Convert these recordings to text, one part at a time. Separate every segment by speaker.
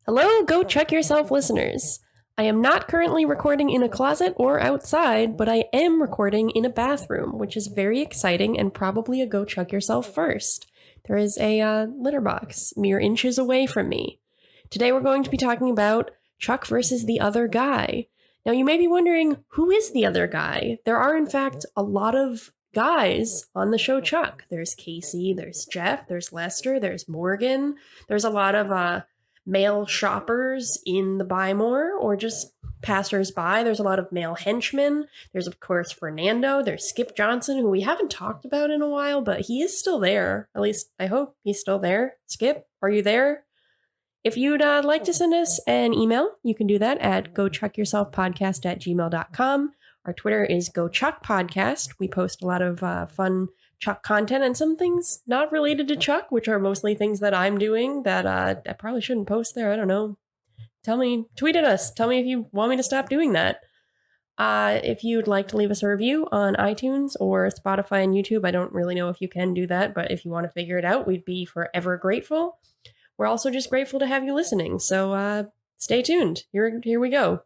Speaker 1: Hello, Go Chuck Yourself listeners. I am not currently recording in a closet or outside, but I am recording in a bathroom, which is very exciting and probably a Go Chuck Yourself first. There is a litter box mere inches away from me. Today we're going to be talking about Chuck versus the other guy. Now you may be wondering, who is the other guy? There are in fact a lot of guys on the show Chuck. There's Casey, there's Jeff, there's Lester, there's Morgan. There's a lot of male shoppers in the Buy More or just passers-by. There's a lot of male henchmen. There's, of course, Fernando. There's Skip Johnson, who we haven't talked about in a while, but he is still there. At least, I hope he's still there. Skip, are you there? If you'd like to send us an email, you can do that at GoChuckYourselfPodcast@gmail.com. Our Twitter is GoChuckPodcast. We post a lot of fun Chuck content and some things not related to Chuck, which are mostly things that I'm doing that I probably shouldn't post there. I don't know. Tweet at us. Tell me if you want me to stop doing that. If you'd like to leave us a review on iTunes or Spotify and YouTube, I don't really know if you can do that, but if you want to figure it out, we'd be forever grateful. We're also just grateful to have you listening. So stay tuned. Here we go.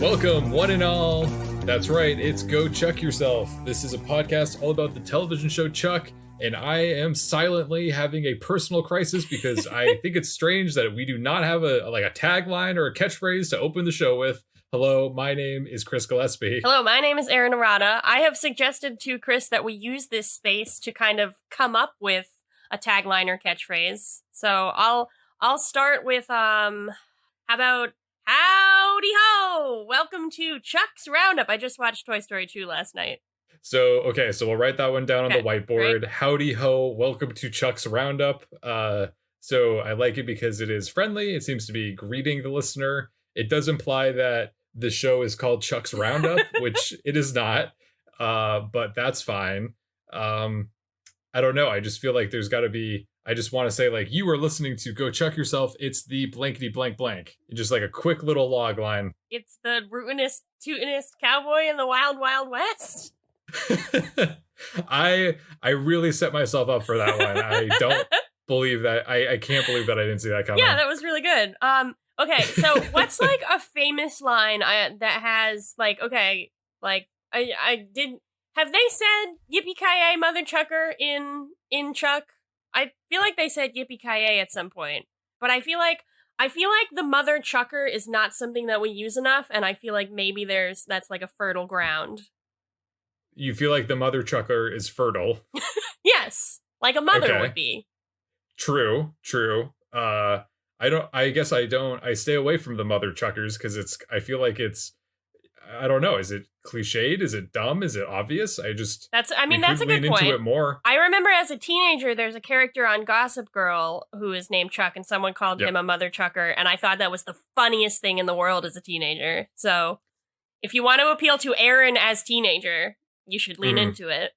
Speaker 2: Welcome, one and all. That's right, it's Go Chuck Yourself. This is a podcast all about the television show Chuck, and I am silently having a personal crisis because I think it's strange that we do not have a tagline or a catchphrase to open the show with. Hello, my name is Chris Gillespie.
Speaker 1: Hello, my name is Erin. I have suggested to Chris that we use this space to kind of come up with a tagline or catchphrase. So I'll start with how about howdy ho! Welcome to Chuck's Roundup. I just watched Toy Story 2 last night.
Speaker 2: So we'll write that one down on the whiteboard.
Speaker 1: Great.
Speaker 2: Howdy ho! Welcome to Chuck's Roundup. So I like it because it is friendly. It seems to be greeting the listener. It does imply that the show is called Chuck's Roundup, which it is not. But that's fine. I don't know. I just feel like there's got to be. I just want to say, like, you are listening to Go Chuck Yourself. It's the blankety blank blank. Just like a quick little log line.
Speaker 1: It's the rootinest, tootinest cowboy in the wild, wild west.
Speaker 2: I really set myself up for that one. I don't believe that. I can't believe that I didn't see that coming.
Speaker 1: Yeah, that was really good. Okay, so what's like a famous line that has like, okay, like I did. Have they said yippee-ki-yay, mother chucker in Chuck? I feel like they said yippee-ki-yay at some point, but I feel like the mother chucker is not something that we use enough, and I feel like maybe that's like a fertile ground.
Speaker 2: You feel like the mother chucker is fertile?
Speaker 1: Yes, like a mother would be.
Speaker 2: True. I stay away from the mother chuckers because I feel like it's, I don't know. Is it cliched? Is it dumb? Is it obvious? That's a good point. Into it more.
Speaker 1: I remember as a teenager, there's a character on Gossip Girl who is named Chuck, and someone called him a mother chucker, and I thought that was the funniest thing in the world as a teenager. So, if you want to appeal to Erin as teenager, you should lean into it.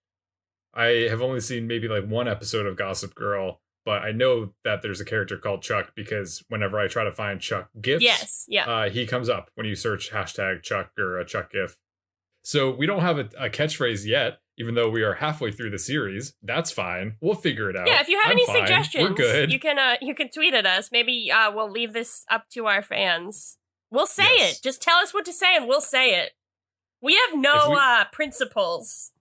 Speaker 2: I have only seen maybe like one episode of Gossip Girl, but I know that there's a character called Chuck because whenever I try to find Chuck GIFs, he comes up when you search hashtag Chuck or a Chuck GIF. So we don't have a catchphrase yet, even though we are halfway through the series. That's fine. We'll figure it out.
Speaker 1: Yeah, if you have any suggestions,
Speaker 2: we're good.
Speaker 1: You can tweet at us. Maybe we'll leave this up to our fans. We'll say it. Just tell us what to say and we'll say it. We have no principles.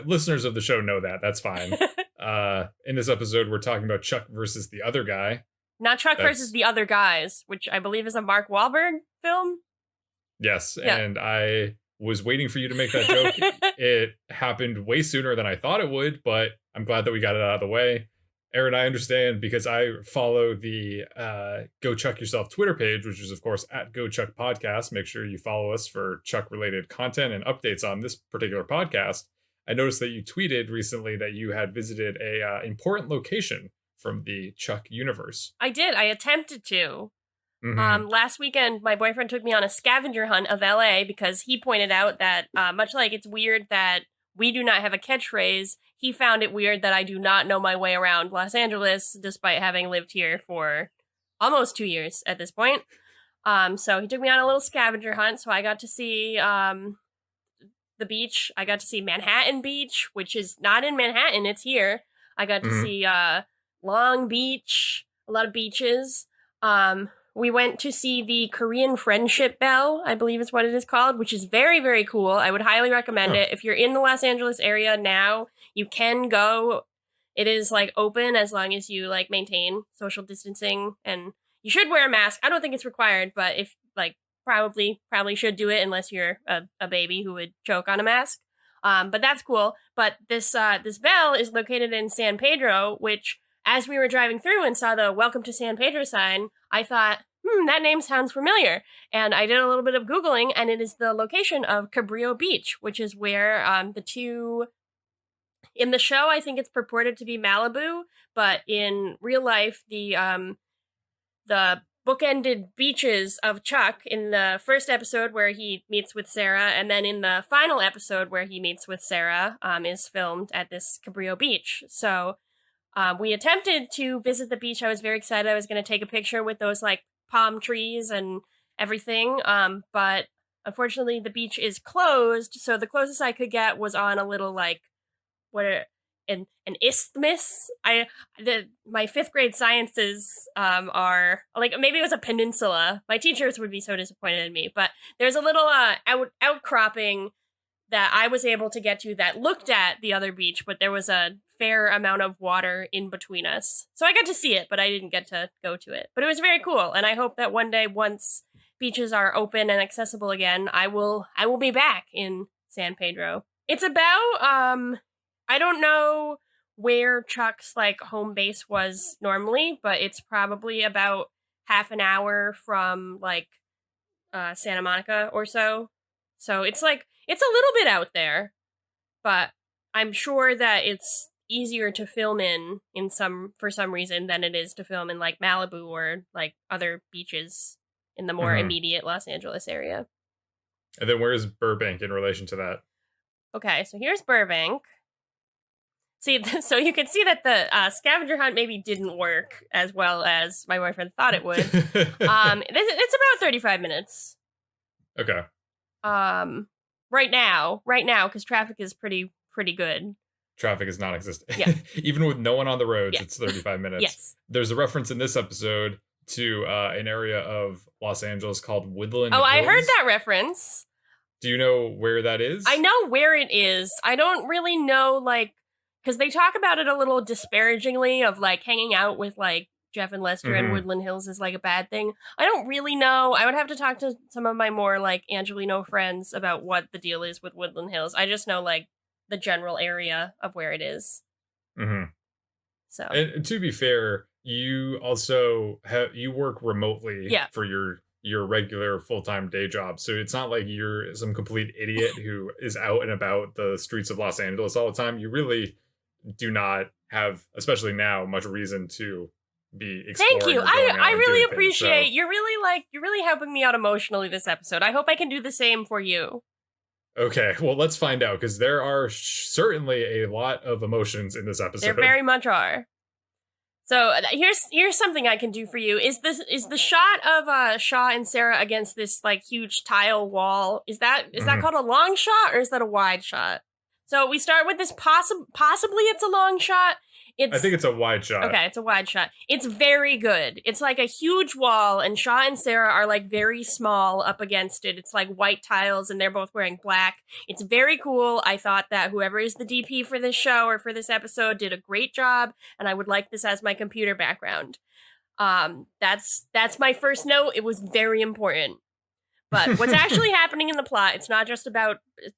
Speaker 2: Listeners of the show know that. That's fine. In this episode, we're talking about Chuck versus the other guy.
Speaker 1: Not Chuck versus the other guys, which I believe is a Mark Wahlberg film.
Speaker 2: Yes, and I was waiting for you to make that joke. It happened way sooner than I thought it would, but I'm glad that we got it out of the way. Erin, I understand because I follow the Go Chuck Yourself Twitter page, which is, of course, at GoChuckPodcast. Make sure you follow us for Chuck-related content and updates on this particular podcast. I noticed that you tweeted recently that you had visited a important location from the Chuck universe.
Speaker 1: I did. I attempted to. Mm-hmm. Last weekend, my boyfriend took me on a scavenger hunt of LA because he pointed out that much like it's weird that we do not have a catchphrase. He found it weird that I do not know my way around Los Angeles, despite having lived here for almost 2 years at this point. So he took me on a little scavenger hunt, so I got to see the beach. I got to see Manhattan Beach, which is not in Manhattan, it's here. I got to see Long Beach, a lot of beaches. We went to see the Korean Friendship Bell, I believe is what it is called, which is very, very cool. I would highly recommend it. If you're in the Los Angeles area now, you can go. It is like open as long as you like maintain social distancing, and you should wear a mask. I don't think it's required, but if like probably should do it unless you're a baby who would choke on a mask. But that's cool. But this bell is located in San Pedro, which as we were driving through and saw the Welcome to San Pedro sign, I thought, that name sounds familiar. And I did a little bit of Googling, and it is the location of Cabrillo Beach, which is where the two... In the show, I think it's purported to be Malibu, but in real life, the bookended beaches of Chuck in the first episode where he meets with Sarah, and then in the final episode where he meets with Sarah, is filmed at this Cabrillo Beach. So we attempted to visit the beach. I was very excited. I was going to take a picture with those like palm trees and everything, but unfortunately the beach is closed. So the closest I could get was on a little like an isthmus. My 5th grade sciences are like, maybe it was a peninsula. My teachers would be so disappointed in me, but there's a little outcropping that I was able to get to that looked at the other beach, but there was a fair amount of water in between us. So I got to see it, but I didn't get to go to it. But it was very cool, and I hope that one day, once beaches are open and accessible again, I will be back in San Pedro. It's about I don't know where Chuck's like home base was normally, but it's probably about half an hour from like Santa Monica or so. So it's like, it's a little bit out there, but I'm sure that it's easier to film for some reason than it is to film in like Malibu or like other beaches in the more immediate Los Angeles area.
Speaker 2: And then where's Burbank in relation to that?
Speaker 1: Okay, so here's Burbank. See, so you can see that the scavenger hunt maybe didn't work as well as my boyfriend thought it would. It's about 35 minutes.
Speaker 2: Okay.
Speaker 1: Right now, because traffic is pretty good.
Speaker 2: Traffic is non-existent.
Speaker 1: Yeah.
Speaker 2: Even with no one on the roads, It's 35 minutes.
Speaker 1: Yes.
Speaker 2: There's a reference in this episode to an area of Los Angeles called Woodland
Speaker 1: Hills. I heard that reference.
Speaker 2: Do you know where that is?
Speaker 1: I know where it is. I don't really know, like, because they talk about it a little disparagingly of, like, hanging out with, like, Jeff and Lester and Woodland Hills is, like, a bad thing. I don't really know. I would have to talk to some of my more, like, Angelino friends about what the deal is with Woodland Hills. I just know, like, the general area of where it is. So.
Speaker 2: And to be fair, you also you work remotely for your regular full-time day job. So it's not like you're some complete idiot who is out and about the streets of Los Angeles all the time. You really do not have, especially now, much reason to be exploring.
Speaker 1: Thank you. I really appreciate things, so. You're really helping me out emotionally this episode. I hope I can do the same for you.
Speaker 2: Okay, well, let's find out, because there are certainly a lot of emotions in this episode.
Speaker 1: There very much are. So here's something I can do for you. Is the shot of Shaw and Sarah against this like huge tile wall? Is that called a long shot, or is that a wide shot? So we start with this possibly it's a long shot. I
Speaker 2: think it's a wide shot.
Speaker 1: Okay, it's a wide shot. It's very good. It's like a huge wall, and Shaw and Sarah are like very small up against it. It's like white tiles, and they're both wearing black. It's very cool. I thought that whoever is the DP for this show or for this episode did a great job, and I would like this as my computer background. That's my first note. It was very important. But what's actually happening in the plot, it's not just about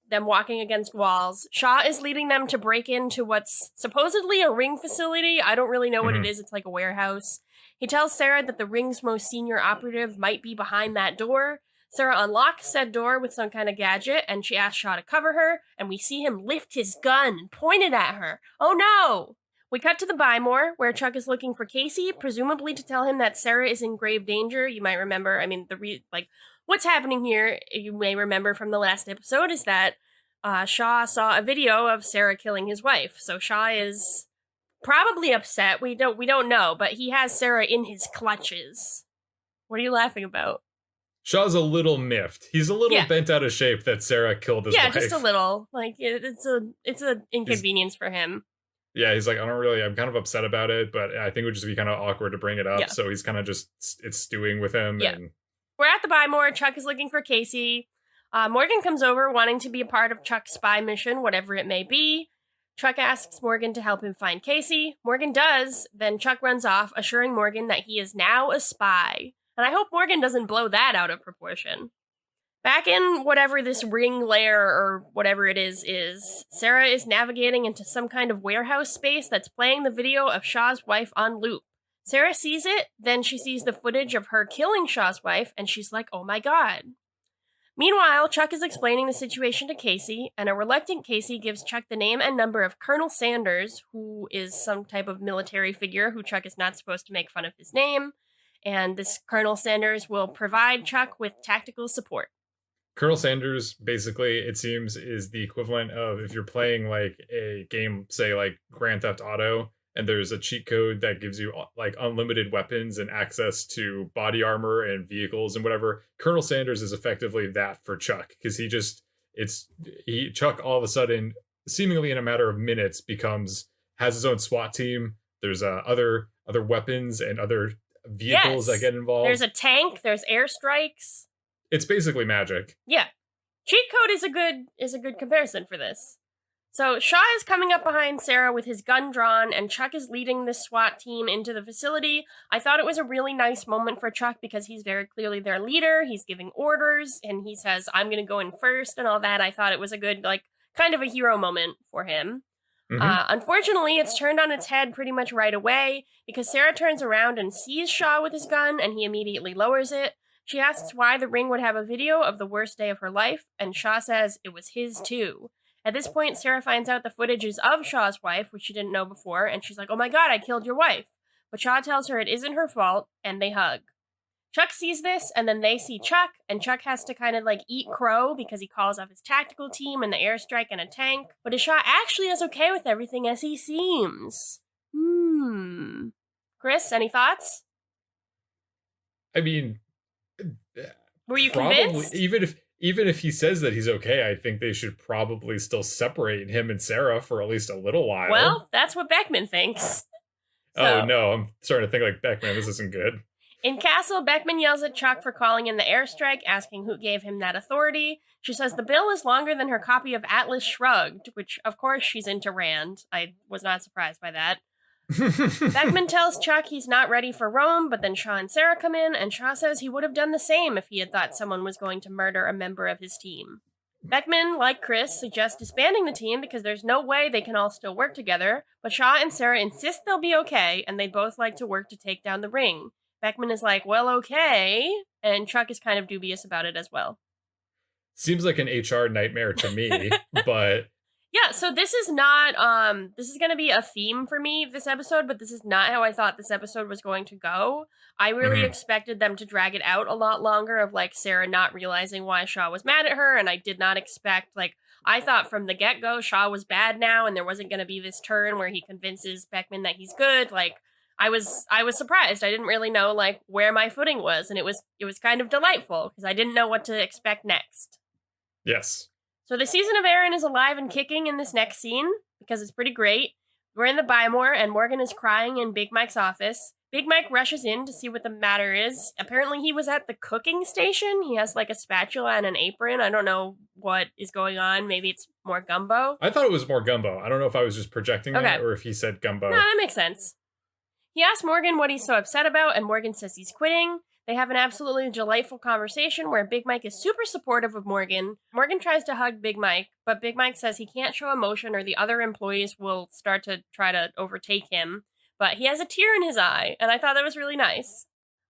Speaker 1: them walking against walls. Shaw is leading them to break into what's supposedly a ring facility. I don't really know what it is. It's like a warehouse. He tells Sarah that the ring's most senior operative might be behind that door. Sarah unlocks said door with some kind of gadget, and she asks Shaw to cover her, and we see him lift his gun and point it at her. Oh no! We cut to the Bymore, where Chuck is looking for Casey, presumably to tell him that Sarah is in grave danger. You might remember, what's happening here, you may remember from the last episode, is that Shaw saw a video of Sarah killing his wife. So Shaw is probably upset. We don't know, but he has Sarah in his clutches. What are you laughing about?
Speaker 2: Shaw's a little miffed. He's a little bent out of shape that Sarah killed his wife.
Speaker 1: Yeah, just a little. Like it's an inconvenience for him.
Speaker 2: Yeah, he's like, I'm kind of upset about it, but I think it would just be kind of awkward to bring it up. Yeah. So he's kind of just, it's stewing with him.
Speaker 1: Yeah.
Speaker 2: And
Speaker 1: we're at the Buy More. Chuck is looking for Casey. Morgan comes over wanting to be a part of Chuck's spy mission, whatever it may be. Chuck asks Morgan to help him find Casey. Morgan does. Then Chuck runs off, assuring Morgan that he is now a spy. And I hope Morgan doesn't blow that out of proportion. Back in whatever this ring lair or whatever it is, Sarah is navigating into some kind of warehouse space that's playing the video of Shaw's wife on loop. Sarah sees it, then she sees the footage of her killing Shaw's wife, and she's like, oh my god. Meanwhile, Chuck is explaining the situation to Casey, and a reluctant Casey gives Chuck the name and number of Colonel Sanders, who is some type of military figure who Chuck is not supposed to make fun of his name, and this Colonel Sanders will provide Chuck with tactical support.
Speaker 2: Colonel Sanders, basically, it seems, is the equivalent of if you're playing like a game, say like Grand Theft Auto, and there's a cheat code that gives you like unlimited weapons and access to body armor and vehicles and whatever. Colonel Sanders is effectively that for Chuck, because Chuck all of a sudden, seemingly in a matter of minutes, has his own SWAT team. There's other weapons and other vehicles that get involved.
Speaker 1: There's a tank. There's airstrikes.
Speaker 2: It's basically magic.
Speaker 1: Yeah. Cheat code is a good comparison for this. So Shaw is coming up behind Sarah with his gun drawn, and Chuck is leading the SWAT team into the facility. I thought it was a really nice moment for Chuck because he's very clearly their leader. He's giving orders, and he says, I'm going to go in first and all that. I thought it was a good, like, kind of a hero moment for him. Mm-hmm. Unfortunately, it's turned on its head pretty much right away because Sarah turns around and sees Shaw with his gun, and he immediately lowers it. She asks why the ring would have a video of the worst day of her life, and Shaw says it was his too. At this point, Sarah finds out the footage is of Shaw's wife, which she didn't know before, and she's like, oh my god, I killed your wife. But Shaw tells her it isn't her fault, and they hug. Chuck sees this, and then they see Chuck, and Chuck has to kind of like eat crow because he calls off his tactical team and the airstrike and a tank. But is Shaw actually as okay with everything as he seems? Chris, any thoughts?
Speaker 2: I mean,
Speaker 1: were you convinced?
Speaker 2: Even if he says that he's okay, I think they should probably still separate him and Sarah for at least a little while.
Speaker 1: Well, that's what Beckman thinks.
Speaker 2: Oh no, I'm starting to think like, Beckman, this isn't good.
Speaker 1: In Castle, Beckman yells at Chuck for calling in the airstrike, asking who gave him that authority. She says the bill is longer than her copy of Atlas Shrugged, which of course she's into Rand. I was not surprised by that. Beckman tells Chuck he's not ready for Rome, but then Shaw and Sarah come in, and Shaw says he would have done the same if he had thought someone was going to murder a member of his team. Beckman, like Chris, suggests disbanding the team because there's no way they can all still work together, but Shaw and Sarah insist they'll be okay, and they'd both like to work to take down the ring. Beckman is like, well, okay, and Chuck is kind of dubious about it as well.
Speaker 2: Seems like an HR nightmare to me, but...
Speaker 1: Yeah, so this is not, this is going to be a theme for me, this episode, but this is not how I thought this episode was going to go. I really expected them to drag it out a lot longer of, like, Sarah not realizing why Shaw was mad at her, and I did not expect, like, I thought from the get-go Shaw was bad now, and there wasn't going to be this turn where he convinces Beckman that he's good. Like, I was surprised. I didn't really know, like, where my footing was, and it was kind of delightful, because I didn't know what to expect next.
Speaker 2: Yes.
Speaker 1: So the season of Erin is alive and kicking in this next scene, because it's pretty great. We're in the Buy More, and Morgan is crying in Big Mike's office. Big Mike rushes in to see what the matter is. Apparently he was at the cooking station. He has like a spatula and an apron. I don't know what is going on. Maybe it's more gumbo.
Speaker 2: I thought it was more gumbo. I don't know if I was just projecting that or if he said gumbo.
Speaker 1: No, that makes sense. He asks Morgan what he's so upset about, and Morgan says he's quitting. They have an absolutely delightful conversation where Big Mike is super supportive of Morgan. Morgan tries to hug Big Mike, but Big Mike says he can't show emotion or the other employees will start to try to overtake him. But he has a tear in his eye, and I thought that was really nice.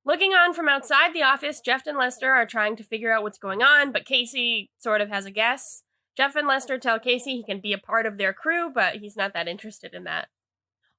Speaker 1: Looking on from outside the office, Jeff and Lester are trying to figure out what's going on, but Casey sort of has a guess. Jeff and Lester tell Casey he can be a part of their crew, but he's not that interested in that.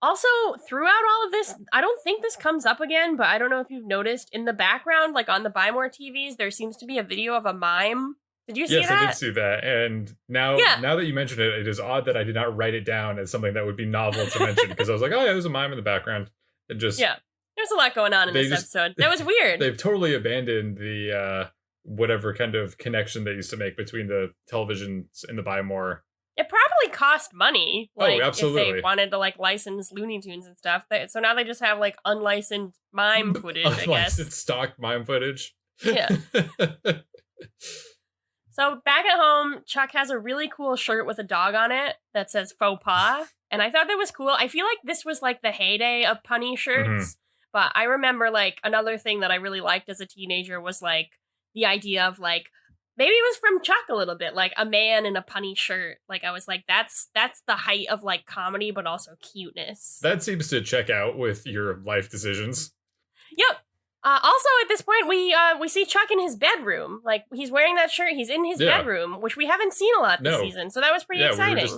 Speaker 1: Also, throughout all of this, I don't think this comes up again, but I don't know if you've noticed, in the background, like on the Buy More TVs, there seems to be a video of a mime Did you see
Speaker 2: Yes,
Speaker 1: that?
Speaker 2: I did see that. And now that you mention it, it is odd that I did not write it down as something that would be novel to mention because I was like, oh yeah, there's a mime in the background. It just
Speaker 1: there's a lot going on in this episode. That was weird.
Speaker 2: They've totally abandoned the whatever kind of connection they used to make between the televisions and the Buy More.
Speaker 1: It probably cost money, like,
Speaker 2: absolutely.
Speaker 1: if they wanted to, like, license Looney Tunes and stuff. So now they just have, like, unlicensed mime footage, I guess.
Speaker 2: Unlicensed stock mime footage.
Speaker 1: Yeah. So back at home, Chuck has a really cool shirt with a dog on it that says faux pas. And I thought that was cool. I feel like this was, like, the heyday of punny shirts. Mm-hmm. But I remember, like, another thing that I really liked as a teenager was, like, the idea of, like, maybe it was from Chuck a little bit, like a man in a punny shirt. Like, I was like, that's the height of, like, comedy, but also cuteness.
Speaker 2: That seems to check out with your life decisions.
Speaker 1: Yep. Also, at this point, we see Chuck in his bedroom. Like, he's wearing that shirt. He's in his bedroom, which we haven't seen a lot this season. So that was pretty exciting.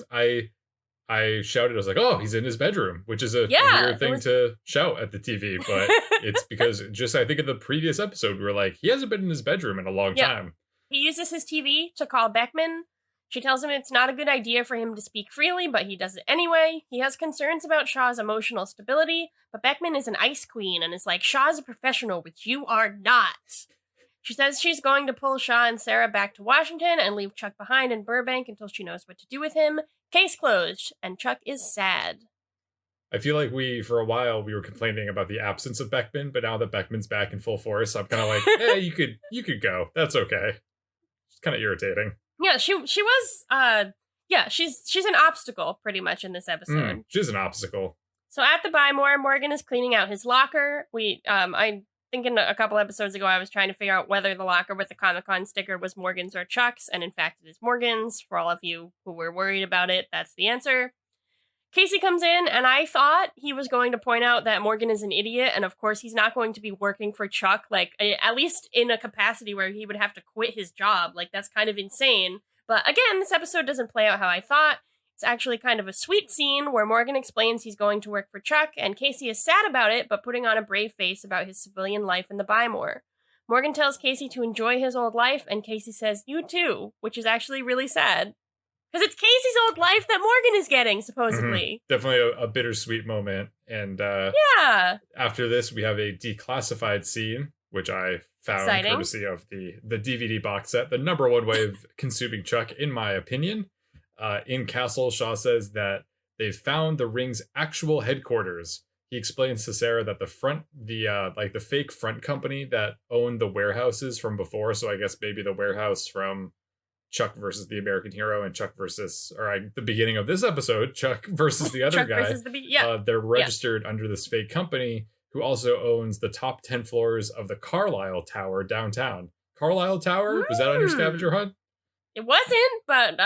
Speaker 2: I shouted, I was like, oh, he's in his bedroom, which is a weird thing to shout at the TV. But it's because just, I think in the previous episode, we were like, he hasn't been in his bedroom in a long time.
Speaker 1: He uses his TV to call Beckman. She tells him it's not a good idea for him to speak freely, but he does it anyway. He has concerns about Shaw's emotional stability, but Beckman is an ice queen and is like, Shaw's a professional, which you are not. She says she's going to pull Shaw and Sarah back to Washington and leave Chuck behind in Burbank until she knows what to do with him. Case closed, and Chuck is sad.
Speaker 2: I feel like for a while, we were complaining about the absence of Beckman, but now that Beckman's back in full force, I'm kind of like, hey, you could go. That's okay. It's kind of irritating.
Speaker 1: Yeah, she was, she's an obstacle pretty much in this episode.
Speaker 2: She's an obstacle.
Speaker 1: So at the Buy More, Morgan is cleaning out his locker. I think in a couple episodes ago, I was trying to figure out whether the locker with the Comic-Con sticker was Morgan's or Chuck's, and in fact, it is Morgan's. For all of you who were worried about it, that's the answer. Casey comes in, and I thought he was going to point out that Morgan is an idiot, and of course, he's not going to be working for Chuck, like, at least in a capacity where he would have to quit his job. Like, that's kind of insane. But again, this episode doesn't play out how I thought. It's actually kind of a sweet scene where Morgan explains he's going to work for Chuck, and Casey is sad about it, but putting on a brave face about his civilian life in the Buy More. Morgan tells Casey to enjoy his old life, and Casey says, you too, which is actually really sad. Because it's Casey's old life that Morgan is getting, supposedly.
Speaker 2: Mm-hmm. Definitely a bittersweet moment. And after this, we have a declassified scene, which I found courtesy of the DVD box set. The number one way of consuming Chuck, in my opinion. In Castle, Shaw says that they've found the ring's actual headquarters. He explains to Sarah that the fake front company that owned the warehouses from before. So I guess maybe the warehouse from Chuck versus the American Hero and Chuck versus, the beginning of this episode, Chuck versus the other guy. They're registered under this fake company who also owns the top 10 floors of the Carlisle Tower downtown. Carlisle Tower? Was that on your scavenger hunt?
Speaker 1: It wasn't, but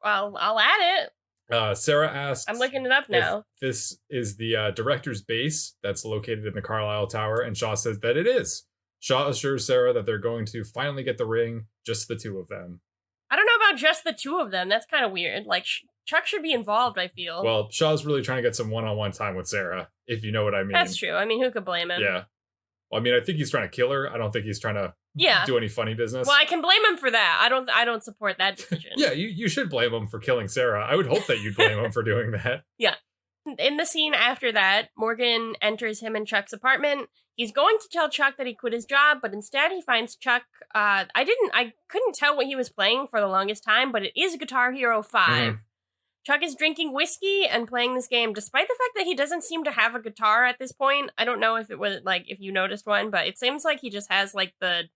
Speaker 1: I'll add it.
Speaker 2: Sarah asks,
Speaker 1: I'm looking it up now.
Speaker 2: If this is the director's base that's located in the Carlisle Tower, and Shaw says that it is. Shaw assures Sarah that they're going to finally get the ring, just the two of them.
Speaker 1: I don't know about just the two of them. That's kind of weird. Like, Chuck should be involved, I feel.
Speaker 2: Well, Shaw's really trying to get some one-on-one time with Sarah, if you know what I mean.
Speaker 1: That's true. I mean, who could blame him?
Speaker 2: Yeah. Well, I mean, I think he's trying to kill her. I don't think he's trying to do any funny business.
Speaker 1: Well, I can blame him for that. I don't support that decision.
Speaker 2: Yeah, you should blame him for killing Sarah. I would hope that you'd blame him for doing that.
Speaker 1: Yeah. In the scene after that, Morgan enters him and Chuck's apartment. He's going to tell Chuck that he quit his job, but instead he finds Chuck. I couldn't tell what he was playing for the longest time, but it is Guitar Hero 5. Mm-hmm. Chuck is drinking whiskey and playing this game, despite the fact that he doesn't seem to have a guitar at this point. I don't know if it was if you noticed one, but it seems like he just has the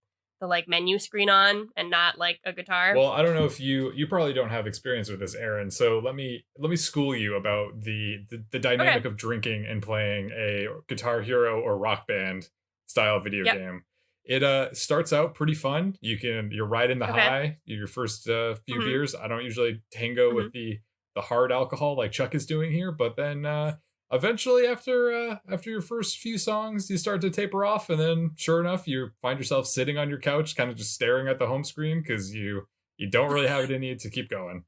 Speaker 1: menu screen on and not a guitar.
Speaker 2: Well, I don't know if you probably don't have experience with this, Erin. So let me school you about the dynamic of drinking and playing a Guitar Hero or Rock Band style video game. It starts out pretty fun. You're riding the high, your first few beers. I don't usually tango with the hard alcohol like Chuck is doing here, but then eventually after your first few songs, you start to taper off, and then sure enough, you find yourself sitting on your couch, kind of just staring at the home screen because you don't really have it in you to keep going.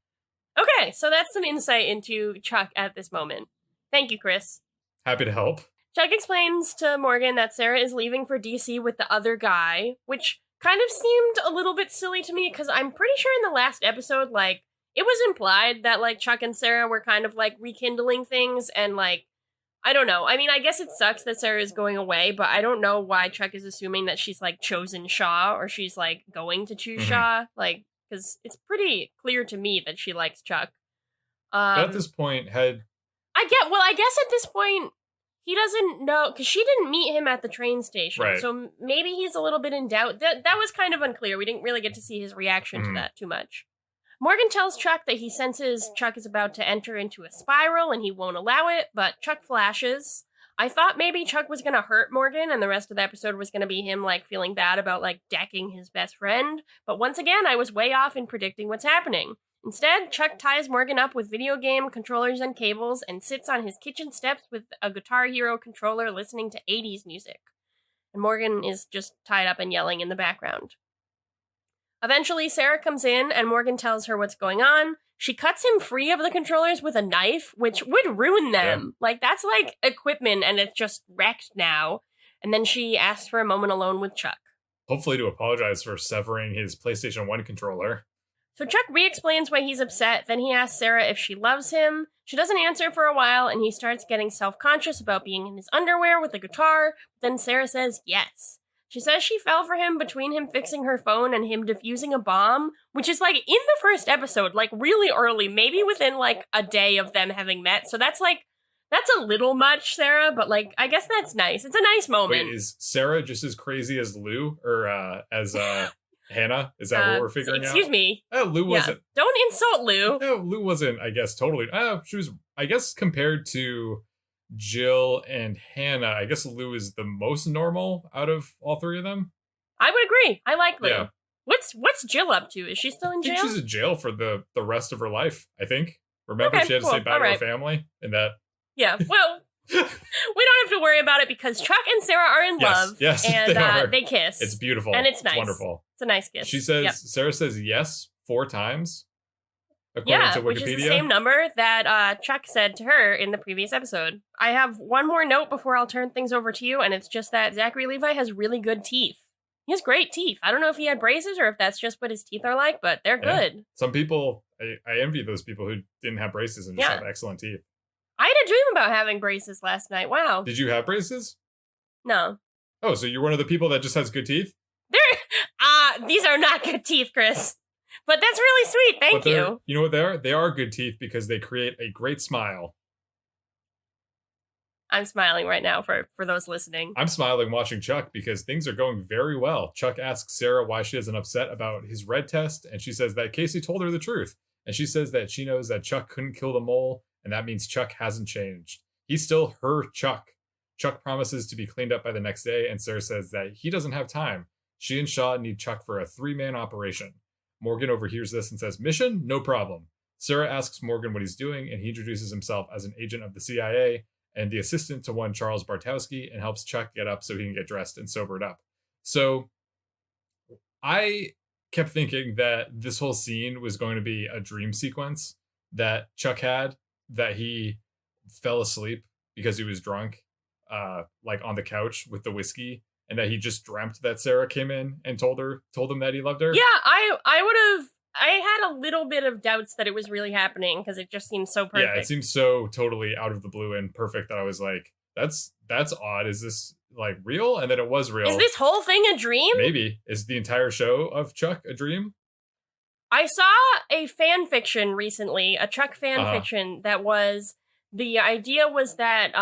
Speaker 1: Okay, so that's some insight into Chuck at this moment. Thank you, Chris.
Speaker 2: Happy to help.
Speaker 1: Chuck explains to Morgan that Sarah is leaving for DC with the other guy, which kind of seemed a little bit silly to me because I'm pretty sure in the last episode, like, it was implied that, like, Chuck and Sarah were kind of, like, rekindling things and, like, I don't know. I mean, I guess it sucks that Sarah is going away, but I don't know why Chuck is assuming that she's, like, chosen Shaw or she's, like, going to choose Shaw. Like, because it's pretty clear to me that she likes Chuck.
Speaker 2: But at this point,
Speaker 1: I guess at this point, he doesn't know, because she didn't meet him at the train station,
Speaker 2: right.
Speaker 1: so maybe he's a little bit in doubt. That was kind of unclear. We didn't really get to see his reaction to that too much. Morgan tells Chuck that he senses Chuck is about to enter into a spiral and he won't allow it, but Chuck flashes. I thought maybe Chuck was going to hurt Morgan and the rest of the episode was going to be him, like, feeling bad about, like, decking his best friend, but once again, I was way off in predicting what's happening. Instead, Chuck ties Morgan up with video game controllers and cables and sits on his kitchen steps with a Guitar Hero controller listening to 80s music. And Morgan is just tied up and yelling in the background. Eventually, Sarah comes in and Morgan tells her what's going on. She cuts him free of the controllers with a knife, which would ruin them. Yeah. Like, that's like equipment and it's just wrecked now. And then she asks for a moment alone with Chuck.
Speaker 2: Hopefully to apologize for severing his PlayStation 1 controller.
Speaker 1: So Chuck re-explains why he's upset, then he asks Sarah if she loves him. She doesn't answer for a while, and he starts getting self-conscious about being in his underwear with a guitar, but then Sarah says yes. She says she fell for him between him fixing her phone and him defusing a bomb, which is, like, in the first episode, like, really early, maybe within, like, a day of them having met. So that's a little much, Sarah, but, like, I guess that's nice. It's a nice moment.
Speaker 2: Wait, is Sarah just as crazy as Lou, or as Hannah? Is that what we're figuring
Speaker 1: excuse
Speaker 2: out?
Speaker 1: me.
Speaker 2: Oh, Lou wasn't.
Speaker 1: Don't insult Lou.
Speaker 2: No, Lou wasn't, I guess, totally. She was, I guess, compared to Jill and Hannah, I guess Lou is the most normal out of all three of them.
Speaker 1: I would agree. I like Lou. Yeah. What's Jill up to? Is she still in jail?
Speaker 2: I think she's in jail for the rest of her life, I think. Remember, she had to say bye to her family? And that...
Speaker 1: Yeah, well... we don't have to worry about it because Chuck and Sarah are in love.
Speaker 2: Yes,
Speaker 1: and they kiss.
Speaker 2: It's beautiful.
Speaker 1: And it's nice.
Speaker 2: It's wonderful.
Speaker 1: It's a nice kiss.
Speaker 2: She says, Sarah says yes 4 times. According to Wikipedia.
Speaker 1: Which is the same number that Chuck said to her in the previous episode. I have one more note before I'll turn things over to you, and it's just that Zachary Levi has really good teeth. He has great teeth. I don't know if he had braces or if that's just what his teeth are like, but they're good.
Speaker 2: Some people, I envy those people who didn't have braces and just have excellent teeth.
Speaker 1: I had a dream about having braces last night. Wow.
Speaker 2: Did you have braces?
Speaker 1: No.
Speaker 2: Oh, so you're one of the people that just has good teeth?
Speaker 1: These are not good teeth, Chris. But that's really sweet. Thank you.
Speaker 2: You know what they are? They are good teeth because they create a great smile.
Speaker 1: I'm smiling right now for those listening.
Speaker 2: I'm smiling watching Chuck because things are going very well. Chuck asks Sarah why she isn't upset about his red test, and she says that Casey told her the truth. And she says that she knows that Chuck couldn't kill the mole, and that means Chuck hasn't changed. He's still her Chuck. Chuck promises to be cleaned up by the next day, and Sarah says that he doesn't have time. She and Shaw need Chuck for a 3-man operation. Morgan overhears this and says, "Mission? No problem." Sarah asks Morgan what he's doing, and he introduces himself as an agent of the CIA and the assistant to one Charles Bartowski, and helps Chuck get up so he can get dressed and sobered up. So I kept thinking that this whole scene was going to be a dream sequence that Chuck had, that he fell asleep because he was drunk, like on the couch with the whiskey, and that he just dreamt that Sarah came in and told him that he loved her.
Speaker 1: Yeah, I had a little bit of doubts that it was really happening because it just seemed so perfect.
Speaker 2: Yeah, it seems so totally out of the blue and perfect that I was like, that's odd. Is this like real? And then it was real.
Speaker 1: Is this whole thing a dream?
Speaker 2: Maybe. Is the entire show of Chuck a dream?
Speaker 1: I saw a fan fiction recently, a Chuck fan fiction that was, the idea was that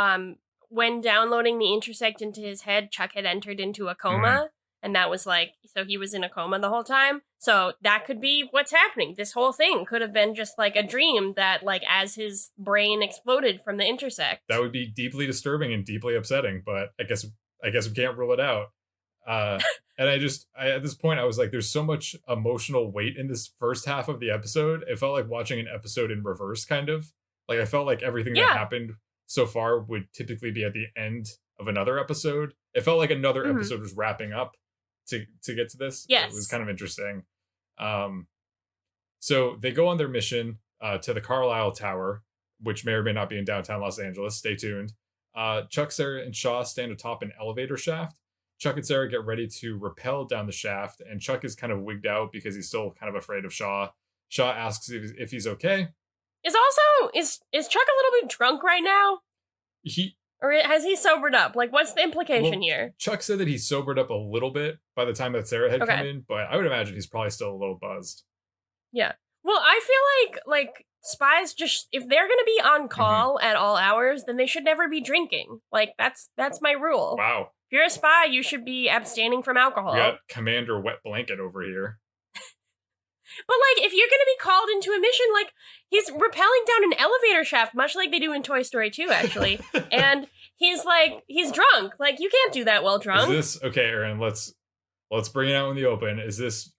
Speaker 1: when downloading the intersect into his head, Chuck had entered into a coma, and that was like, so he was in a coma the whole time. So that could be what's happening. This whole thing could have been just like a dream that, like, as his brain exploded from the intersect.
Speaker 2: That would be deeply disturbing and deeply upsetting, but I guess we can't rule it out. And I at this point, I was like, there's so much emotional weight in this first half of the episode. It felt like watching an episode in reverse, kind of. Like, I felt like everything that happened so far would typically be at the end of another episode. It felt like another episode was wrapping up to get to this.
Speaker 1: Yes.
Speaker 2: It was kind of interesting. So they go on their mission to the Carlisle Tower, which may or may not be in downtown Los Angeles. Stay tuned. Chuck, Sarah, and Shaw stand atop an elevator shaft. Chuck and Sarah get ready to rappel down the shaft, and Chuck is kind of wigged out because he's still kind of afraid of Shaw. Shaw asks if he's okay.
Speaker 1: Is Chuck a little bit drunk right now? Or has he sobered up? Like, what's the implication here?
Speaker 2: Chuck said that he sobered up a little bit by the time that Sarah had come in, but I would imagine he's probably still a little buzzed.
Speaker 1: Yeah. Well, I feel like spies just, if they're going to be on call at all hours, then they should never be drinking. Like, that's my rule.
Speaker 2: Wow.
Speaker 1: If you're a spy, you should be abstaining from alcohol.
Speaker 2: We got Commander Wet Blanket over here.
Speaker 1: But, like, if you're going to be called into a mission, like, he's rappelling down an elevator shaft, much like they do in Toy Story 2, actually. And he's drunk. Like, you can't do that while drunk.
Speaker 2: Okay, Erin, let's bring it out in the open.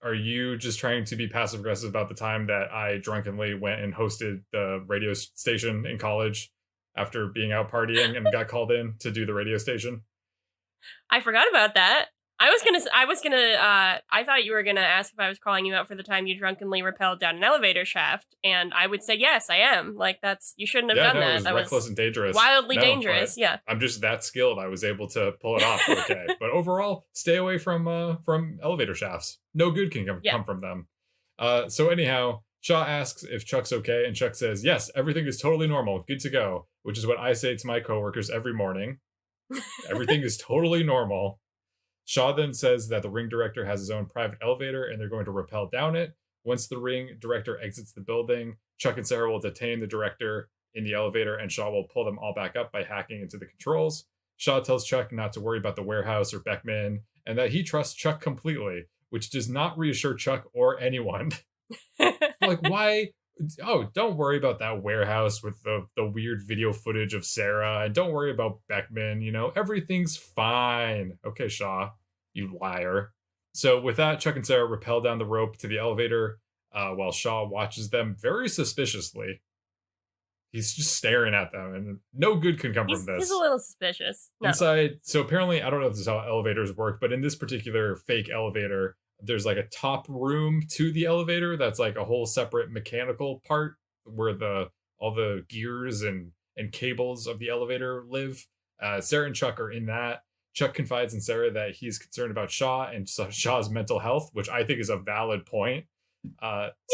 Speaker 2: Are you just trying to be passive aggressive about the time that I drunkenly went and hosted the radio station in college after being out partying and got called in to do the radio station?
Speaker 1: I forgot about that. I thought you were gonna ask if I was calling you out for the time you drunkenly rappelled down an elevator shaft, and I would say yes, I am. Like, you shouldn't have done that.
Speaker 2: It was reckless and dangerous.
Speaker 1: Wildly dangerous. Yeah.
Speaker 2: I'm just that skilled. I was able to pull it off. Okay, but overall, stay away from elevator shafts. No good can come from them. So anyhow, Shaw asks if Chuck's okay, and Chuck says yes, everything is totally normal, good to go. Which is what I say to my coworkers every morning. Everything is totally normal. Shaw then says that the ring director has his own private elevator and they're going to rappel down it. Once the ring director exits the building, Chuck and Sarah will detain the director in the elevator and Shaw will pull them all back up by hacking into the controls. Shaw tells Chuck not to worry about the warehouse or Beckman and that he trusts Chuck completely, which does not reassure Chuck or anyone. Like, why? Oh, don't worry about that warehouse with the weird video footage of Sarah, and don't worry about Beckman, everything's fine. Okay, Shaw, you liar. So with that, Chuck and Sarah rappel down the rope to the elevator while Shaw watches them very suspiciously. He's just staring at them, and no good can come from this.
Speaker 1: He's a little suspicious. No.
Speaker 2: Inside, so apparently, I don't know if this is how elevators work, but in this particular fake elevator, there's like a top room to the elevator that's like a whole separate mechanical part where all the gears and cables of the elevator live. Sarah and Chuck are in that. Chuck confides in Sarah that he's concerned about Shaw and Shaw's mental health, which I think is a valid point.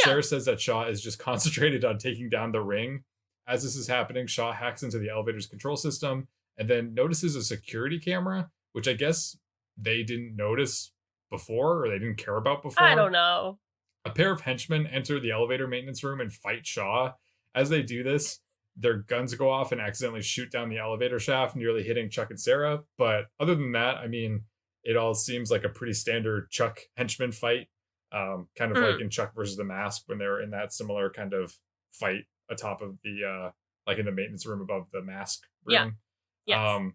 Speaker 2: Sarah says that Shaw is just concentrated on taking down the ring. As this is happening, Shaw hacks into the elevator's control system and then notices a security camera, which I guess they didn't notice before or they didn't care about before.
Speaker 1: I don't know.
Speaker 2: A pair of henchmen enter the elevator maintenance room and fight Shaw. As they do this, their guns go off and accidentally shoot down the elevator shaft, nearly hitting Chuck and Sarah. But other than that, I mean, it all seems like a pretty standard Chuck henchman fight. Kind of like in Chuck versus the Mask when they were in that similar kind of fight atop of the like in the maintenance room above the Mask room.
Speaker 1: Yeah. Yes.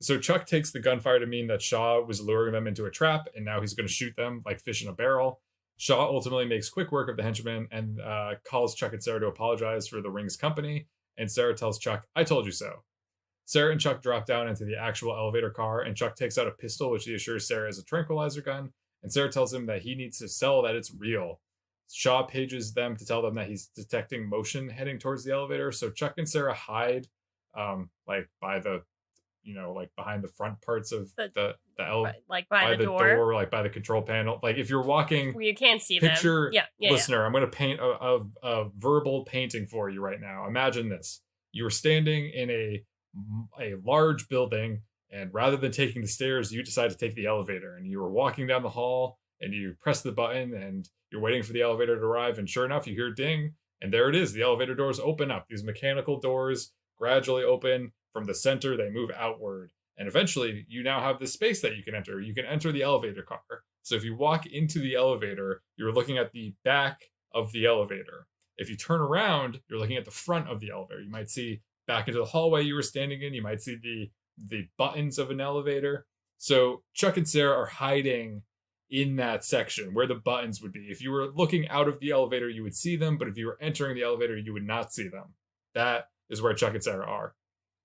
Speaker 2: So Chuck takes the gunfire to mean that Shaw was luring them into a trap, and now he's going to shoot them like fish in a barrel. Shaw ultimately makes quick work of the henchmen and calls Chuck and Sarah to apologize for the ring's company, and Sarah tells Chuck, "I told you so." Sarah and Chuck drop down into the actual elevator car, and Chuck takes out a pistol, which he assures Sarah is a tranquilizer gun, and Sarah tells him that he needs to sell that it's real. Shaw pages them to tell them that he's detecting motion heading towards the elevator, so Chuck and Sarah hide like by the like behind the front parts of the
Speaker 1: like by the door,
Speaker 2: like by the control panel. Like if you're walking
Speaker 1: where you can't see
Speaker 2: them. Listener,
Speaker 1: yeah.
Speaker 2: I'm going to paint a verbal painting for you right now. Imagine this. You were standing in a large building, and rather than taking the stairs, you decide to take the elevator, and you were walking down the hall and you press the button and you're waiting for the elevator to arrive, and sure enough, you hear a ding, and there it is. The elevator doors open up. These mechanical doors gradually open. From the center, they move outward. And eventually, you now have this space that you can enter. You can enter the elevator car. So if you walk into the elevator, you're looking at the back of the elevator. If you turn around, you're looking at the front of the elevator. You might see back into the hallway you were standing in. You might see the buttons of an elevator. So Chuck and Sarah are hiding in that section where the buttons would be. If you were looking out of the elevator, you would see them. But if you were entering the elevator, you would not see them. That is where Chuck and Sarah are.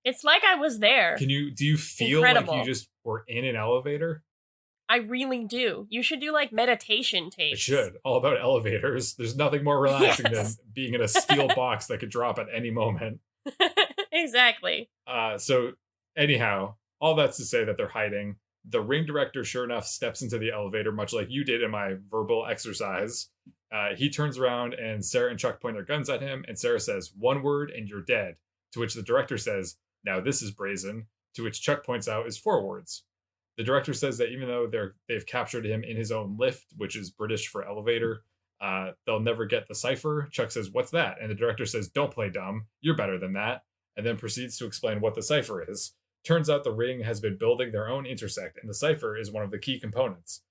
Speaker 1: It's like I was there.
Speaker 2: Do you feel like you just were in an elevator?
Speaker 1: I really do. You should do like meditation tapes.
Speaker 2: It should. All about elevators. There's nothing more relaxing than being in a steel box that could drop at any moment.
Speaker 1: Exactly.
Speaker 2: So anyhow, all that's to say that they're hiding. The ring director, sure enough, steps into the elevator, much like you did in my verbal exercise. He turns around and Sarah and Chuck point their guns at him, and Sarah says, "One word and you're dead." To which the director says, "Now this is brazen." To which Chuck points out is 4 words. The director says that even though they've captured him in his own lift, which is British for elevator, they'll never get the cipher. Chuck says, "What's that?" And the director says, "Don't play dumb. You're better than that." And then proceeds to explain what the cipher is. Turns out the ring has been building their own intersect, and the cipher is one of the key components.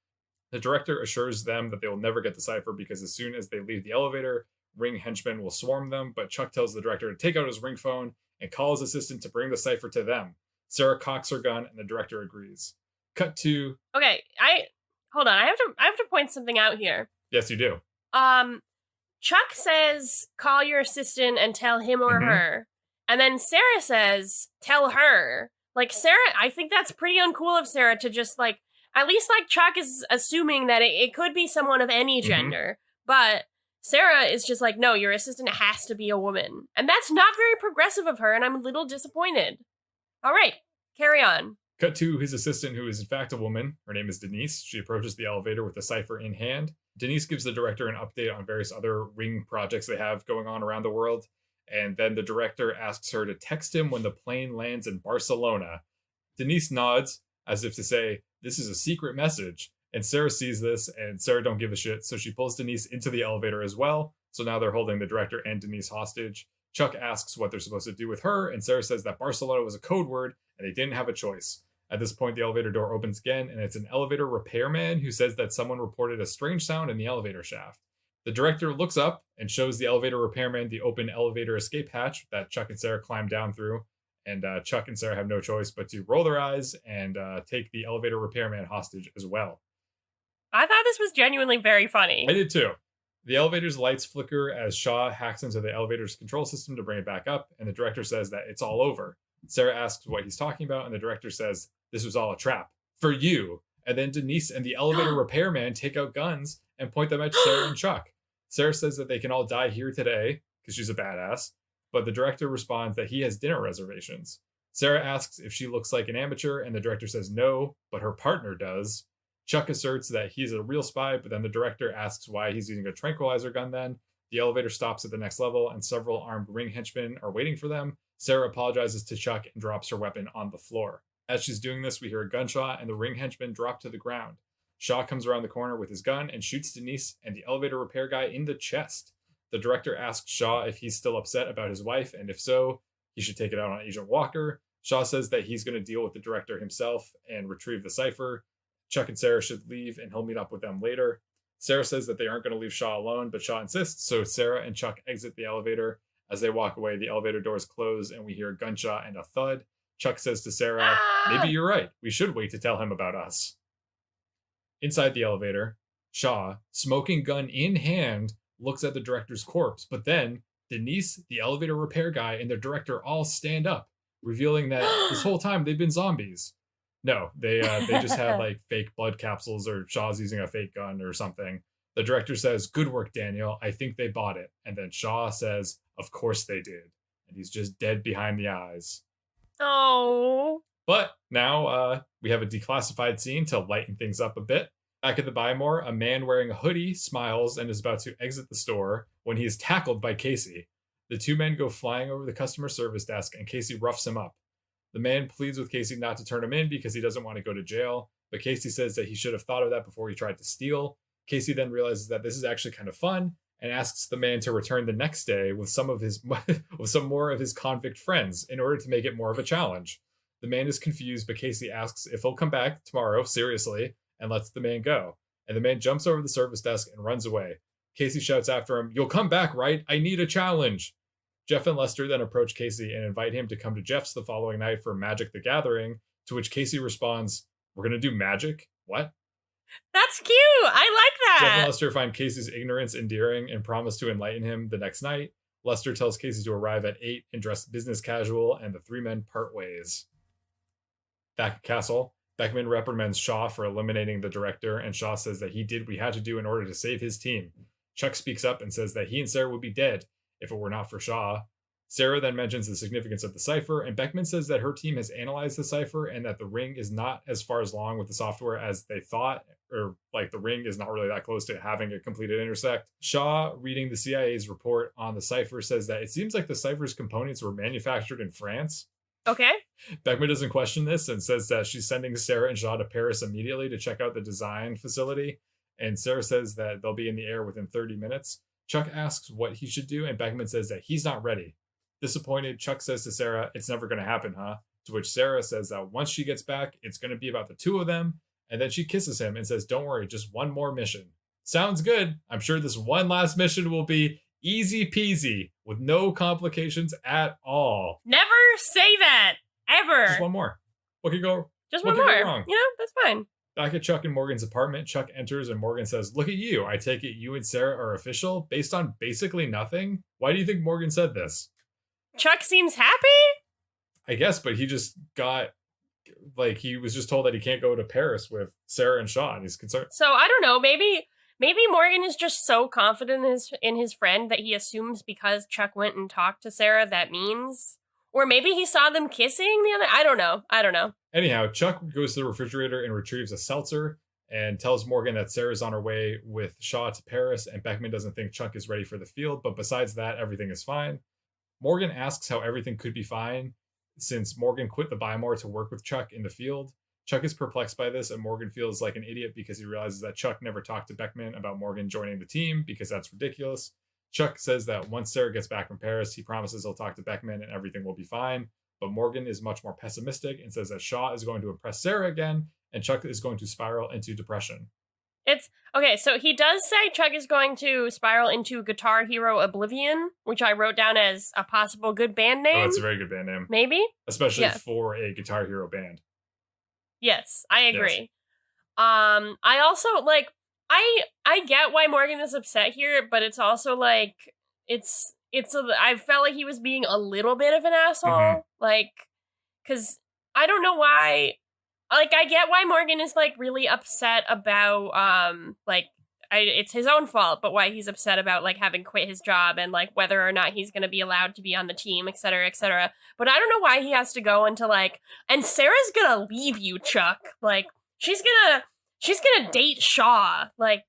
Speaker 2: The director assures them that they will never get the cipher because as soon as they leave the elevator, ring henchmen will swarm them, but Chuck tells the director to take out his ring phone and call his assistant to bring the cipher to them. Sarah cocks her gun, and the director agrees. Cut to...
Speaker 1: Okay, hold on. I have to point something out here.
Speaker 2: Yes, you do.
Speaker 1: Chuck says, "Call your assistant and tell him or her," and then Sarah says, "Tell her." Like, Sarah, I think that's pretty uncool of Sarah to just, like, at least, like, Chuck is assuming that it could be someone of any gender, but Sarah is just like, no, your assistant has to be a woman. And that's not very progressive of her, and I'm a little disappointed. All right, carry on.
Speaker 2: Cut to his assistant, who is in fact a woman. Her name is Denise. She approaches the elevator with the cipher in hand. Denise gives the director an update on various other ring projects they have going on around the world. And then the director asks her to text him when the plane lands in Barcelona. Denise nods, as if to say, this is a secret message. And Sarah sees this, and Sarah don't give a shit, so she pulls Denise into the elevator as well. So now they're holding the director and Denise hostage. Chuck asks what they're supposed to do with her, and Sarah says that Barcelona was a code word, and they didn't have a choice. At this point, the elevator door opens again, and it's an elevator repairman who says that someone reported a strange sound in the elevator shaft. The director looks up and shows the elevator repairman the open elevator escape hatch that Chuck and Sarah climb down through. And Chuck and Sarah have no choice but to roll their eyes and take the elevator repairman hostage as well.
Speaker 1: I thought this was genuinely very funny.
Speaker 2: I did too. The elevator's lights flicker as Shaw hacks into the elevator's control system to bring it back up, and the director says that it's all over. Sarah asks what he's talking about, and the director says, "This was all a trap. For you." And then Denise and the elevator repairman take out guns and point them at Sarah and Chuck. Sarah says that they can all die here today, because she's a badass, but the director responds that he has dinner reservations. Sarah asks if she looks like an amateur, and the director says no, but her partner does. Chuck asserts that he's a real spy, but then the director asks why he's using a tranquilizer gun then. The elevator stops at the next level, and several armed ring henchmen are waiting for them. Sarah apologizes to Chuck and drops her weapon on the floor. As she's doing this, we hear a gunshot, and the ring henchmen drop to the ground. Shaw comes around the corner with his gun and shoots Denise and the elevator repair guy in the chest. The director asks Shaw if he's still upset about his wife, and if so, he should take it out on Agent Walker. Shaw says that he's going to deal with the director himself and retrieve the cipher. Chuck and Sarah should leave, and he'll meet up with them later. Sarah says that they aren't going to leave Shaw alone, but Shaw insists, so Sarah and Chuck exit the elevator. As they walk away, the elevator doors close, and we hear a gunshot and a thud. Chuck says to Sarah, "Maybe you're right. We should wait to tell him about us." Inside the elevator, Shaw, smoking gun in hand, looks at the director's corpse, but then Denise, the elevator repair guy, and the director all stand up, revealing that this whole time they've been zombies. No, they just had like fake blood capsules, or Shaw's using a fake gun or something. The director says, "Good work, Daniel. I think they bought it." And then Shaw says, "Of course they did." And he's just dead behind the eyes.
Speaker 1: Oh.
Speaker 2: But now we have a declassified scene to lighten things up a bit. Back at the Buy More, a man wearing a hoodie smiles and is about to exit the store when he is tackled by Casey. The two men go flying over the customer service desk, and Casey roughs him up. The man pleads with Casey not to turn him in because he doesn't want to go to jail, but Casey says that he should have thought of that before he tried to steal. Casey then realizes that this is actually kind of fun and asks the man to return the next day with some more of his convict friends in order to make it more of a challenge. The man is confused, but Casey asks if he'll come back tomorrow, seriously, and lets the man go. And the man jumps over the service desk and runs away. Casey shouts after him, "You'll come back, right? I need a challenge." Jeff and Lester then approach Casey and invite him to come to Jeff's the following night for Magic the Gathering, to which Casey responds, "We're going to do magic? What?"
Speaker 1: That's cute. I like
Speaker 2: Jeff and
Speaker 1: that.
Speaker 2: Lester find Casey's ignorance endearing and promise to enlighten him the next night. Lester tells Casey to arrive at 8 and dress business casual, and the three men part ways. Back at Castle, Beckman reprimands Shaw for eliminating the director, and Shaw says that he did what he had to do in order to save his team. Chuck speaks up and says that he and Sarah would be dead if it were not for Shaw. Sarah then mentions the significance of the cipher, and Beckman says that her team has analyzed the cipher and that the ring is not as far along with the software as they thought, or like the ring is not really that close to having a completed intersect. Shaw, reading the CIA's report on the cipher, says that it seems like the cipher's components were manufactured in France.
Speaker 1: Okay.
Speaker 2: Beckman doesn't question this and says that she's sending Sarah and Shaw to Paris immediately to check out the design facility. And Sarah says that they'll be in the air within 30 minutes. Chuck asks what he should do, and Beckman says that he's not ready. Disappointed, Chuck says to Sarah, "It's never going to happen, huh?" To which Sarah says that once she gets back, it's going to be about the two of them. And then she kisses him and says, "Don't worry, just one more mission." Sounds good. I'm sure this one last mission will be easy peasy with no complications at all.
Speaker 1: Never say that. Ever.
Speaker 2: Just one more. What could go?
Speaker 1: Just one more. Wrong? You know, that's fine.
Speaker 2: Back at Chuck and Morgan's apartment, Chuck enters and Morgan says, "Look at you. I take it you and Sarah are official based on basically nothing." Why do you think Morgan said this?
Speaker 1: Chuck seems happy?
Speaker 2: I guess, but he just got, like, he was just told that he can't go to Paris with Sarah and Shaw, and he's concerned.
Speaker 1: So, I don't know, maybe Morgan is just so confident in his friend that he assumes because Chuck went and talked to Sarah, that means. Or maybe he saw them kissing the other, I don't know.
Speaker 2: Anyhow, Chuck goes to the refrigerator and retrieves a seltzer and tells Morgan that Sarah's on her way with Shaw to Paris, and Beckman doesn't think Chuck is ready for the field, but besides that, everything is fine. Morgan asks how everything could be fine since Morgan quit the Bymore to work with Chuck in the field. Chuck is perplexed by this, and Morgan feels like an idiot because he realizes that Chuck never talked to Beckman about Morgan joining the team because that's ridiculous. Chuck says that once Sarah gets back from Paris, he promises he'll talk to Beckman and everything will be fine. But Morgan is much more pessimistic and says that Shaw is going to impress Sarah again, and Chuck is going to spiral into depression.
Speaker 1: It's okay, so he does say Chuck is going to spiral into Guitar Hero Oblivion, which I wrote down as a possible good band name.
Speaker 2: Oh, that's a very good band name.
Speaker 1: Maybe?
Speaker 2: Especially for a Guitar Hero band.
Speaker 1: Yes, I agree. Yes. I also, like, I get why Morgan is upset here, but it's also, like, I felt like he was being a little bit of an asshole. Like, because I don't know why. Like, I get why Morgan is, like, really upset about, it's his own fault, but why he's upset about, like, having quit his job and, like, whether or not he's going to be allowed to be on the team, et cetera, et cetera. But I don't know why he has to go into, like, and Sarah's gonna leave you, Chuck. Like, she's gonna date Shaw. Like,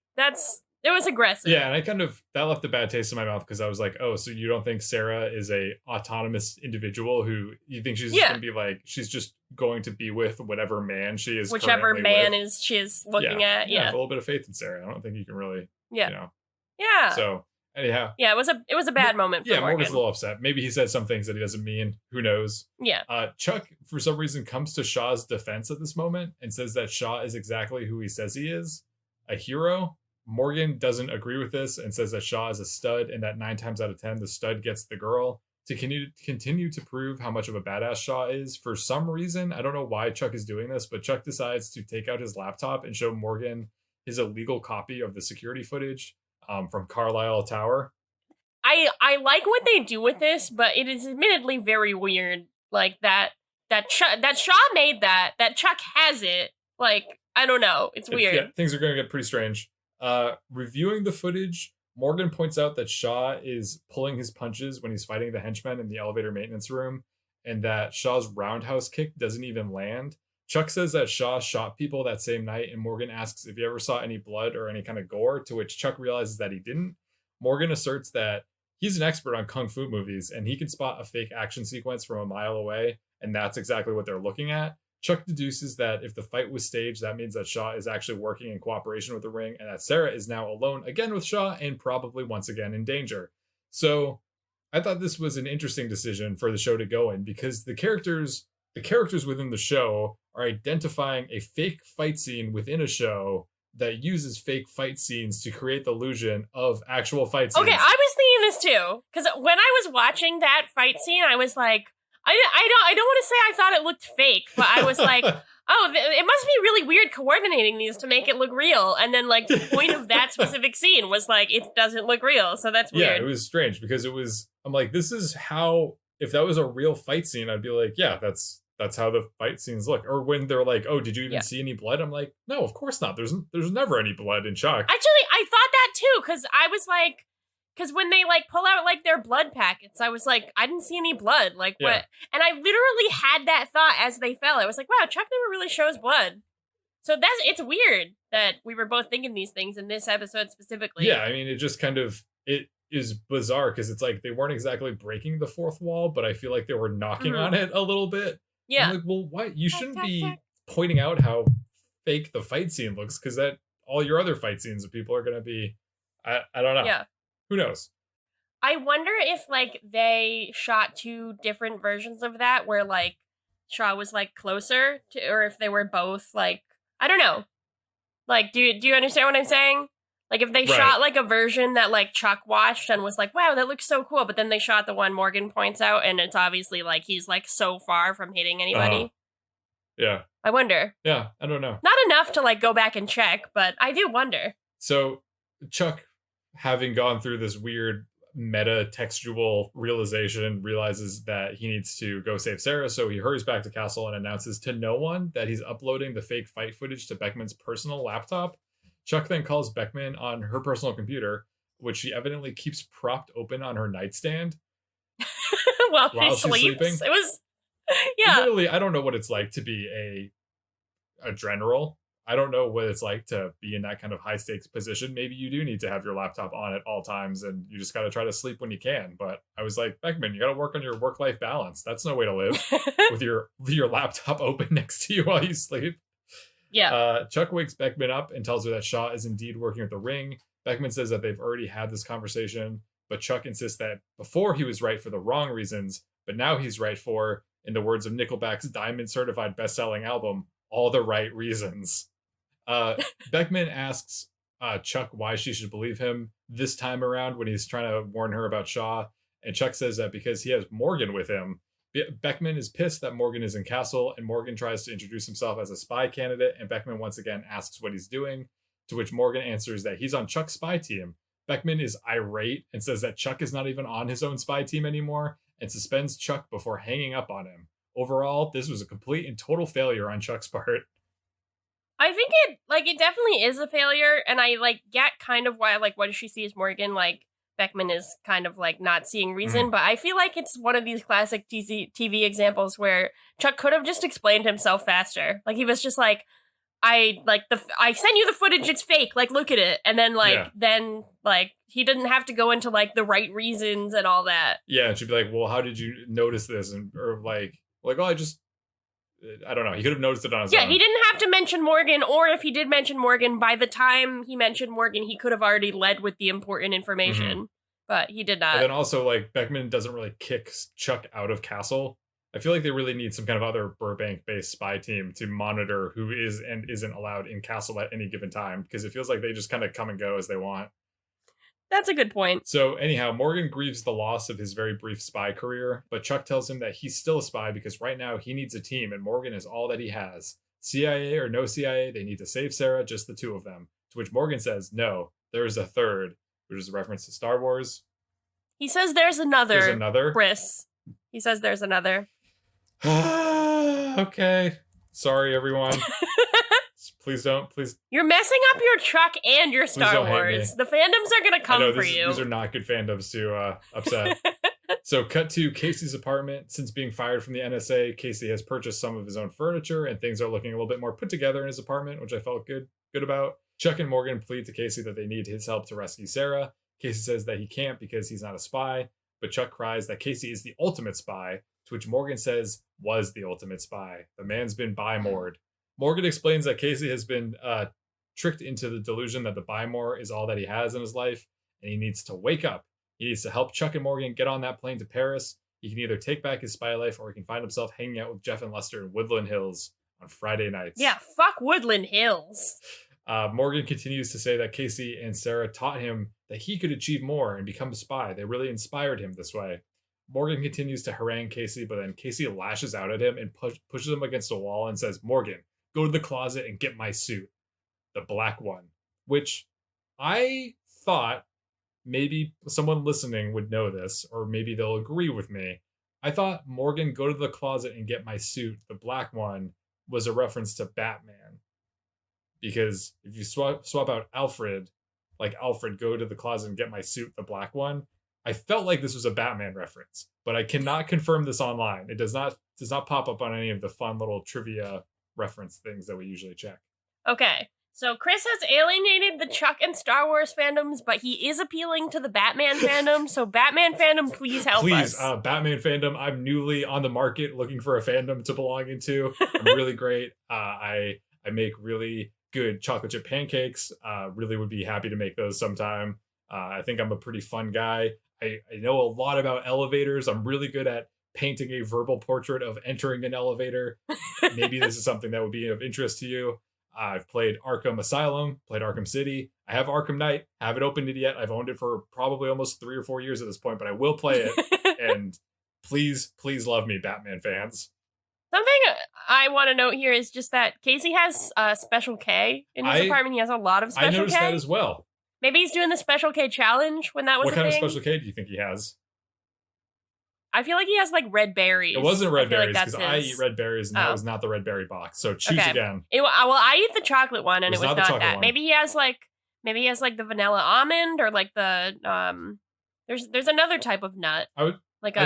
Speaker 1: it was aggressive.
Speaker 2: Yeah, and that left a bad taste in my mouth because I was like, oh, so you don't think Sarah is a autonomous individual who you think she's going to be like, she's just going to be with whatever man she is,
Speaker 1: whichever man
Speaker 2: with.
Speaker 1: she is looking at. Yeah,
Speaker 2: a little bit of faith in Sarah. I don't think you can really,
Speaker 1: Yeah.
Speaker 2: So anyhow,
Speaker 1: yeah, it was a bad moment for Morgan.
Speaker 2: Morgan's a little upset. Maybe he said some things that he doesn't mean. Who knows?
Speaker 1: Yeah.
Speaker 2: Chuck, for some reason, comes to Shaw's defense at this moment and says that Shaw is exactly who he says he is, a hero. Morgan doesn't agree with this and says that Shaw is a stud and that 9 times out of 10, the stud gets the girl. To continue to prove how much of a badass Shaw is, for some reason, I don't know why Chuck is doing this, but Chuck decides to take out his laptop and show Morgan his illegal copy of the security footage from Carlisle Tower.
Speaker 1: I like what they do with this, but it is admittedly very weird. Like that Shaw made that Chuck has it. Like, I don't know. It's weird.
Speaker 2: Yeah, things are going to get pretty strange. Reviewing the footage, Morgan points out that Shaw is pulling his punches when he's fighting the henchmen in the elevator maintenance room, and that Shaw's roundhouse kick doesn't even land. Chuck says that Shaw shot people that same night, and Morgan asks if he ever saw any blood or any kind of gore, to which Chuck realizes that he didn't. Morgan asserts that he's an expert on kung fu movies, and he can spot a fake action sequence from a mile away, and that's exactly what they're looking at. Chuck deduces that if the fight was staged, that means that Shaw is actually working in cooperation with the ring, and that Sarah is now alone again with Shaw and probably once again in danger. So I thought this was an interesting decision for the show to go in, because the characters within the show are identifying a fake fight scene within a show that uses fake fight scenes to create the illusion of actual fight scenes.
Speaker 1: Okay, I was thinking this too, because when I was watching that fight scene, I was like, I don't want to say I thought it looked fake, but I was like, oh, it must be really weird coordinating these to make it look real. And then, like, the point of that specific scene was, like, it doesn't look real, so that's weird.
Speaker 2: Yeah, it was strange, because I'm like, this is how, if that was a real fight scene, I'd be like, yeah, that's how the fight scenes look. Or when they're like, oh, did you even see any blood? I'm like, no, of course not. There's never any blood in Chuck.
Speaker 1: Actually, I thought that too, because I was like, because when they like pull out like their blood packets, I was like, I didn't see any blood. Like what? And I literally had that thought as they fell. I was like, wow, Chuck never really shows blood. So it's weird that we were both thinking these things in this episode specifically.
Speaker 2: Yeah, I mean, it just kind of, it is bizarre because it's like they weren't exactly breaking the fourth wall, but I feel like they were knocking on it a little bit.
Speaker 1: Yeah.
Speaker 2: I'm like, well, why? You shouldn't be pointing out how fake the fight scene looks, because that all your other fight scenes of people are going to be, I don't know.
Speaker 1: Yeah.
Speaker 2: Who knows?
Speaker 1: I wonder if like they shot two different versions of that where like Shaw was like closer to, or if they were both like, I don't know. Like, do you understand what I'm saying? Like, if they shot like a version that like Chuck watched and was like, wow, that looks so cool, but then they shot the one Morgan points out and it's obviously like he's like so far from hitting anybody.
Speaker 2: Yeah.
Speaker 1: I wonder.
Speaker 2: Yeah, I don't know.
Speaker 1: Not enough to like go back and check, but I do wonder.
Speaker 2: So Chuck, having gone through this weird meta-textual realization, realizes that he needs to go save Sarah, so he hurries back to Castle and announces to no one that he's uploading the fake fight footage to Beckman's personal laptop. Chuck then calls Beckman on her personal computer, which she evidently keeps propped open on her nightstand
Speaker 1: while she's sleeping. It was, yeah.
Speaker 2: Literally, I don't know what it's like to be a general. I don't know what it's like to be in that kind of high stakes position. Maybe you do need to have your laptop on at all times and you just got to try to sleep when you can. But I was like, Beckman, you got to work on your work-life balance. That's no way to live with your laptop open next to you while you sleep.
Speaker 1: Yeah.
Speaker 2: Chuck wakes Beckman up and tells her that Shaw is indeed working with the Ring. Beckman says that they've already had this conversation, but Chuck insists that before he was right for the wrong reasons, but now he's right for, in the words of Nickelback's Diamond Certified best-selling album, all the right reasons. Beckman asks Chuck why she should believe him this time around when he's trying to warn her about Shaw, and Chuck says that because he has Morgan with him. Beckman is pissed that Morgan is in Castle, and Morgan tries to introduce himself as a spy candidate, and Beckman once again asks what he's doing, to which Morgan answers that he's on Chuck's spy team. Beckman is irate and says that Chuck is not even on his own spy team anymore, and suspends Chuck before hanging up on him. Overall, this was a complete and total failure on Chuck's part.
Speaker 1: I think it definitely is a failure, and I like get kind of why, like, what she sees Morgan, like, Beckman is kind of like not seeing reason, but I feel like it's one of these classic TV examples where Chuck could have just explained himself faster. Like, he was just like, I sent you the footage, it's fake, like, look at it. And then then he didn't have to go into like the right reasons and all that.
Speaker 2: Yeah, and she'd be like, well, how did you notice this? Or like, oh, I don't know. He could have noticed it on his own.
Speaker 1: Yeah, he didn't have to mention Morgan, or if he did mention Morgan, by the time he mentioned Morgan, he could have already led with the important information. But he did not.
Speaker 2: And then also, like, Beckman doesn't really kick Chuck out of Castle. I feel like they really need some kind of other Burbank-based spy team to monitor who is and isn't allowed in Castle at any given time, because it feels like they just kind of come and go as they want.
Speaker 1: That's a good point.
Speaker 2: So anyhow, Morgan grieves the loss of his very brief spy career, but Chuck tells him that he's still a spy because right now he needs a team and Morgan is all that he has. CIA or no CIA, they need to save Sarah, just the two of them. To which Morgan says, no, there is a third, which is a reference to Star Wars.
Speaker 1: He says there's another.
Speaker 2: There's another?
Speaker 1: Chris. He says there's another.
Speaker 2: Okay. Sorry, everyone. Please.
Speaker 1: You're messing up your Chuck and your Star Wars. The fandoms are going to come for you.
Speaker 2: These are not good fandoms to upset. So cut to Casey's apartment. Since being fired from the NSA, Casey has purchased some of his own furniture and things are looking a little bit more put together in his apartment, which I felt good about. Chuck and Morgan plead to Casey that they need his help to rescue Sarah. Casey says that he can't because he's not a spy, but Chuck cries that Casey is the ultimate spy, to which Morgan says was the ultimate spy. The man's been by-moored. Morgan explains that Casey has been tricked into the delusion that the by-moor is all that he has in his life, and he needs to wake up. He needs to help Chuck and Morgan get on that plane to Paris. He can either take back his spy life or he can find himself hanging out with Jeff and Lester in Woodland Hills on Friday nights.
Speaker 1: Yeah, fuck Woodland Hills.
Speaker 2: Morgan continues to say that Casey and Sarah taught him that he could achieve more and become a spy. They really inspired him this way. Morgan continues to harangue Casey, but then Casey lashes out at him and pushes him against a wall and says, Morgan, go to the closet and get my suit. The black one. Which I thought maybe someone listening would know this, or maybe they'll agree with me. I thought Morgan, go to the closet and get my suit, the black one, was a reference to Batman. Because if you swap out Alfred, like, Alfred, go to the closet and get my suit, the black one. I felt like this was a Batman reference, but I cannot confirm this online. It does not pop up on any of the fun little trivia reference things that we usually check.
Speaker 1: Okay. So Chris has alienated the Chuck and Star Wars fandoms, but he is appealing to the Batman fandom. So Batman fandom, please help us.
Speaker 2: Please, Batman fandom. I'm newly on the market looking for a fandom to belong into. I'm really great. I make really good chocolate chip pancakes. Really would be happy to make those sometime. I think I'm a pretty fun guy. I know a lot about elevators. I'm really good at painting a verbal portrait of entering an elevator. Maybe this is something that would be of interest to you. I've played Arkham Asylum, played Arkham City. I have Arkham Knight. Haven't opened it yet. I've owned it for probably almost 3 or 4 years at this point, but I will play it. And please love me, Batman fans.
Speaker 1: Something I want to note here is just that Casey has Special K in his apartment. He has a lot of Special K.
Speaker 2: I noticed that as well.
Speaker 1: Maybe he's doing the Special K challenge when that was
Speaker 2: What kind
Speaker 1: thing.
Speaker 2: of Special K do you think he has?
Speaker 1: I feel like he has like red berries.
Speaker 2: It wasn't red berries because I eat red berries and that was not the red berry box. So choose again.
Speaker 1: Well, I eat the chocolate one and it was not that. One. Maybe he has like the vanilla almond or like the There's another type of nut.
Speaker 2: I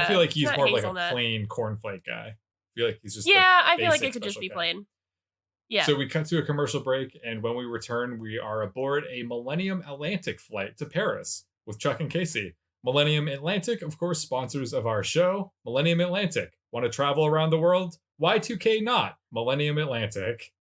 Speaker 2: feel like he's more like a plain cornflake guy. I feel like he's just
Speaker 1: I feel like it could just be plain. Yeah.
Speaker 2: So we cut to a commercial break, and when we return, we are aboard a Millennium Atlantic flight to Paris with Chuck and Casey. Millennium Atlantic, of course, sponsors of our show. Millennium Atlantic. Want to travel around the world? Y2K not. Millennium Atlantic.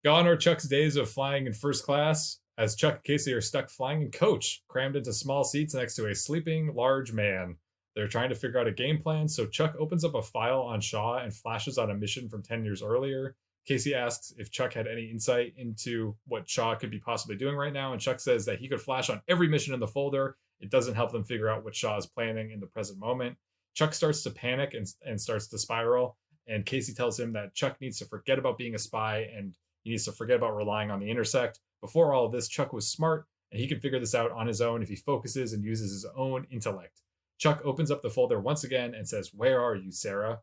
Speaker 2: Gone are Chuck's days of flying in first class, as Chuck and Casey are stuck flying in coach, crammed into small seats next to a sleeping large man. They're trying to figure out a game plan, so Chuck opens up a file on Shaw and flashes on a mission from 10 years earlier. Casey asks if Chuck had any insight into what Shaw could be possibly doing right now, and Chuck says that he could flash on every mission in the folder. It doesn't help them figure out what Shaw is planning in the present moment. Chuck starts to panic and starts to spiral, and Casey tells him that Chuck needs to forget about being a spy and he needs to forget about relying on the intersect. Before all of this, Chuck was smart, and he can figure this out on his own if he focuses and uses his own intellect. Chuck opens up the folder once again and says, "Where are you, Sarah?"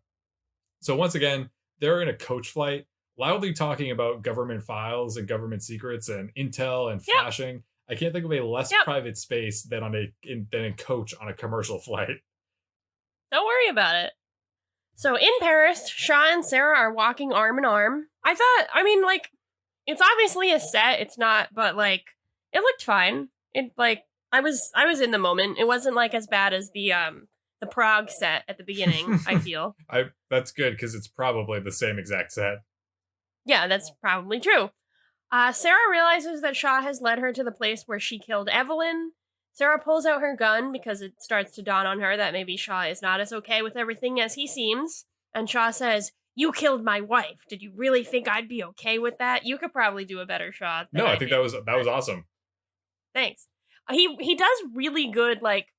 Speaker 2: So once again, they're in a coach flight, loudly talking about government files and government secrets and intel and flashing. I can't think of a less private space than than a coach on a commercial flight.
Speaker 1: Don't worry about it. So in Paris, Shaw and Sarah are walking arm in arm. It's obviously a set. It's not, but like, it looked fine. I was in the moment. It wasn't like as bad as the Prague set at the beginning, I feel.
Speaker 2: That's good because it's probably the same exact set.
Speaker 1: Yeah, that's probably true. Sarah realizes that Shaw has led her to the place where she killed Evelyn. Sarah pulls out her gun because it starts to dawn on her that maybe Shaw is not as okay with everything as he seems. And Shaw says, "You killed my wife. Did you really think I'd be okay with that?" You could probably do a better Shaw.
Speaker 2: No, I think that was awesome.
Speaker 1: Thanks. He does really good, like,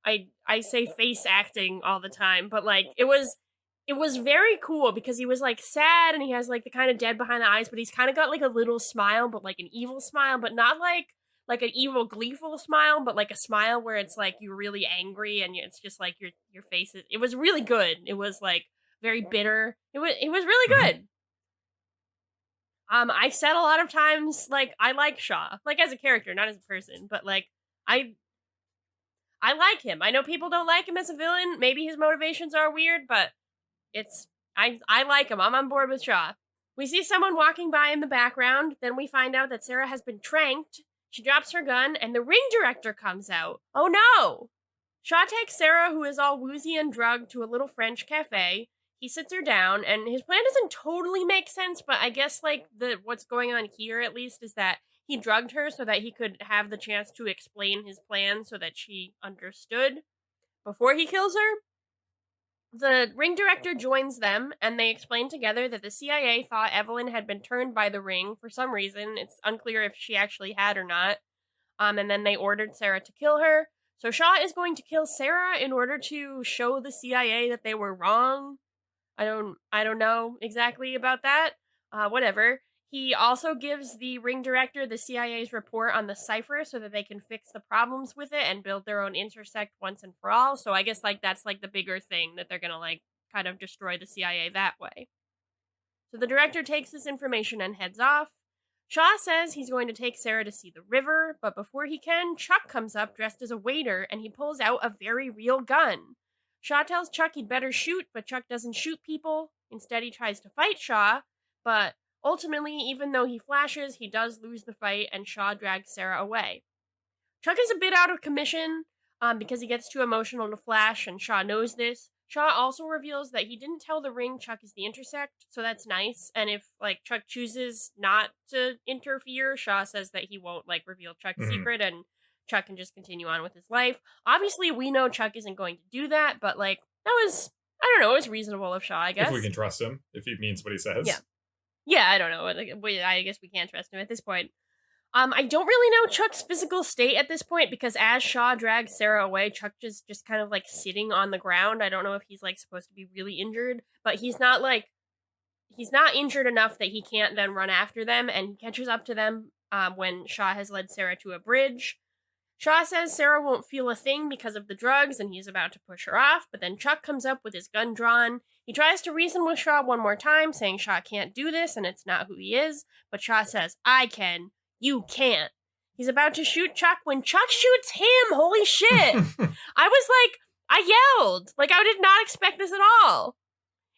Speaker 1: I say face acting all the time, but like it was very cool because he was like sad and he has like the kind of dead behind the eyes, but he's kind of got like a little smile, but like an evil smile, but not like an evil gleeful smile, but like a smile where it's like you're really angry and it's just like your face is. It was really good. It was like very bitter. It was really good. I said a lot of times, like, I like Shaw, like as a character, not as a person, but like I like him. I know people don't like him as a villain. Maybe his motivations are weird, but I like him. I'm on board with Shaw. We see someone walking by in the background. Then we find out that Sarah has been tranked. She drops her gun, and the ring director comes out. Oh no! Shaw takes Sarah, who is all woozy and drugged, to a little French cafe. He sits her down, and his plan doesn't totally make sense, but I guess like what's going on here at least is that he drugged her so that he could have the chance to explain his plan so that she understood before he kills her. The ring director joins them, and they explain together that the CIA thought Evelyn had been turned by the ring for some reason. It's unclear if she actually had or not. And then they ordered Sarah to kill her. So Shaw is going to kill Sarah in order to show the CIA that they were wrong. I don't know exactly about that. Whatever. He also gives the ring director the CIA's report on the cipher so that they can fix the problems with it and build their own intersect once and for all. So I guess like that's like the bigger thing that they're going to like kind of destroy the CIA that way. So the director takes this information and heads off. Shaw says he's going to take Sarah to see the river, but before he can, Chuck comes up dressed as a waiter and he pulls out a very real gun. Shaw tells Chuck he'd better shoot, but Chuck doesn't shoot people. Instead, he tries to fight Shaw, but ultimately, even though he flashes, he does lose the fight and Shaw drags Sarah away. Chuck is a bit out of commission because he gets too emotional to flash, and Shaw knows this. Shaw also reveals that he didn't tell the ring Chuck is the intersect, so that's nice. And if Chuck chooses not to interfere, Shaw says that he won't reveal Chuck's secret, and Chuck can just continue on with his life. Obviously, we know Chuck isn't going to do that, but that was, I don't know, it was reasonable of Shaw, I guess.
Speaker 2: If we can trust him, if he means what he says.
Speaker 1: Yeah, I don't know. I guess we can't trust him at this point. I don't really know Chuck's physical state at this point because as Shaw drags Sarah away, Chuck just kind of sitting on the ground. I don't know if he's supposed to be really injured, but he's not injured enough that he can't then run after them, and he catches up to them when Shaw has led Sarah to a bridge. Shaw says Sarah won't feel a thing because of the drugs, and he's about to push her off, but then Chuck comes up with his gun drawn. He tries to reason with Shaw one more time, saying Shaw can't do this, and it's not who he is, but Shaw says, I can. You can't. He's about to shoot Chuck when Chuck shoots him. Holy shit. I yelled. I did not expect this at all.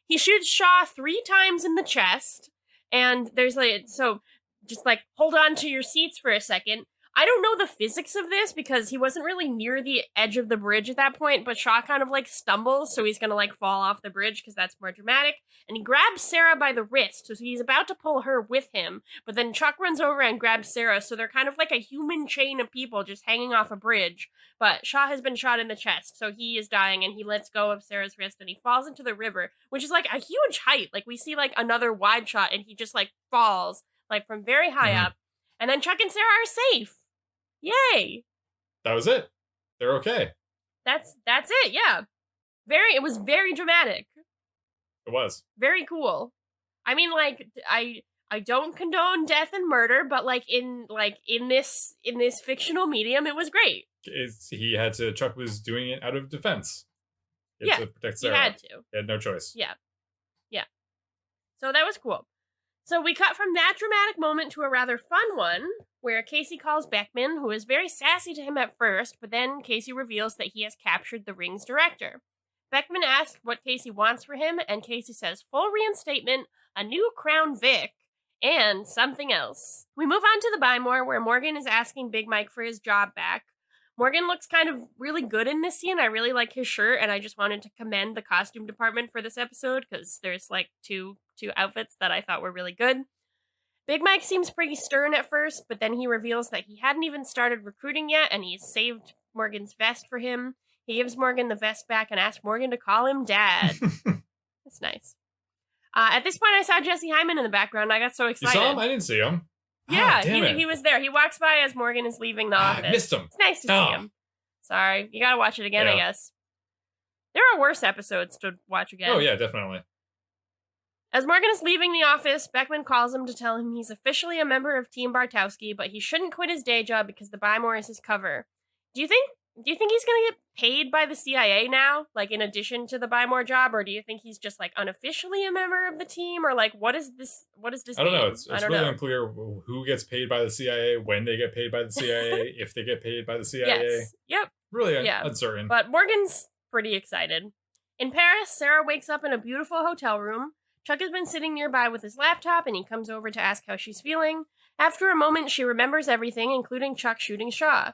Speaker 1: He shoots Shaw 3 times in the chest. And there's hold on to your seats for a second. I don't know the physics of this because he wasn't really near the edge of the bridge at that point, but Shaw kind of stumbles, so he's gonna fall off the bridge because that's more dramatic. And he grabs Sarah by the wrist, so he's about to pull her with him, but then Chuck runs over and grabs Sarah, so they're kind of like a human chain of people just hanging off a bridge. But Shaw has been shot in the chest, so he is dying, and he lets go of Sarah's wrist and he falls into the river, which is a huge height. We see another wide shot, and he just falls from very high up. And then Chuck and Sarah are safe. Yay!
Speaker 2: That was it. They're okay.
Speaker 1: That's it, yeah. It was very dramatic.
Speaker 2: It was.
Speaker 1: Very cool. I mean, I don't condone death and murder, but in this fictional medium, it was great.
Speaker 2: Chuck was doing it out of defense. He had to protect Sarah.
Speaker 1: He had to.
Speaker 2: He had no choice.
Speaker 1: Yeah. So that was cool. So we cut from that dramatic moment to a rather fun one, where Casey calls Beckman, who is very sassy to him at first, but then Casey reveals that he has captured the ring's director. Beckman asks what Casey wants for him, and Casey says full reinstatement, a new Crown Vic, and something else. We move on to the Bymore, where Morgan is asking Big Mike for his job back. Morgan looks kind of really good in this scene. I really like his shirt, and I just wanted to commend the costume department for this episode, because there's two outfits that I thought were really good. Big Mike seems pretty stern at first, but then he reveals that he hadn't even started recruiting yet, and he's saved Morgan's vest for him. He gives Morgan the vest back and asks Morgan to call him Dad. That's nice. At this point, I saw Jesse Hyman in the background. I got so excited.
Speaker 2: You saw him? I didn't see him.
Speaker 1: Yeah, he was there. He walks by as Morgan is leaving the office.
Speaker 2: I missed him.
Speaker 1: It's nice to see him. Sorry. You gotta watch it again, I guess. There are worse episodes to watch again.
Speaker 2: Oh, yeah, definitely.
Speaker 1: As Morgan is leaving the office, Beckman calls him to tell him he's officially a member of Team Bartowski, but he shouldn't quit his day job because the Bymore is his cover. Do you think he's gonna get paid by the CIA now, in addition to the Bymore job, or do you think he's just unofficially a member of the team, or what is this? What does this
Speaker 2: I don't
Speaker 1: mean?
Speaker 2: know. It's really unclear who gets paid by the CIA, when they get paid by the CIA, if they get paid by the CIA.
Speaker 1: Yes. Yep.
Speaker 2: Really uncertain.
Speaker 1: But Morgan's pretty excited. In Paris, Sarah wakes up in a beautiful hotel room. Chuck has been sitting nearby with his laptop, and he comes over to ask how she's feeling. After a moment, she remembers everything, including Chuck shooting Shaw.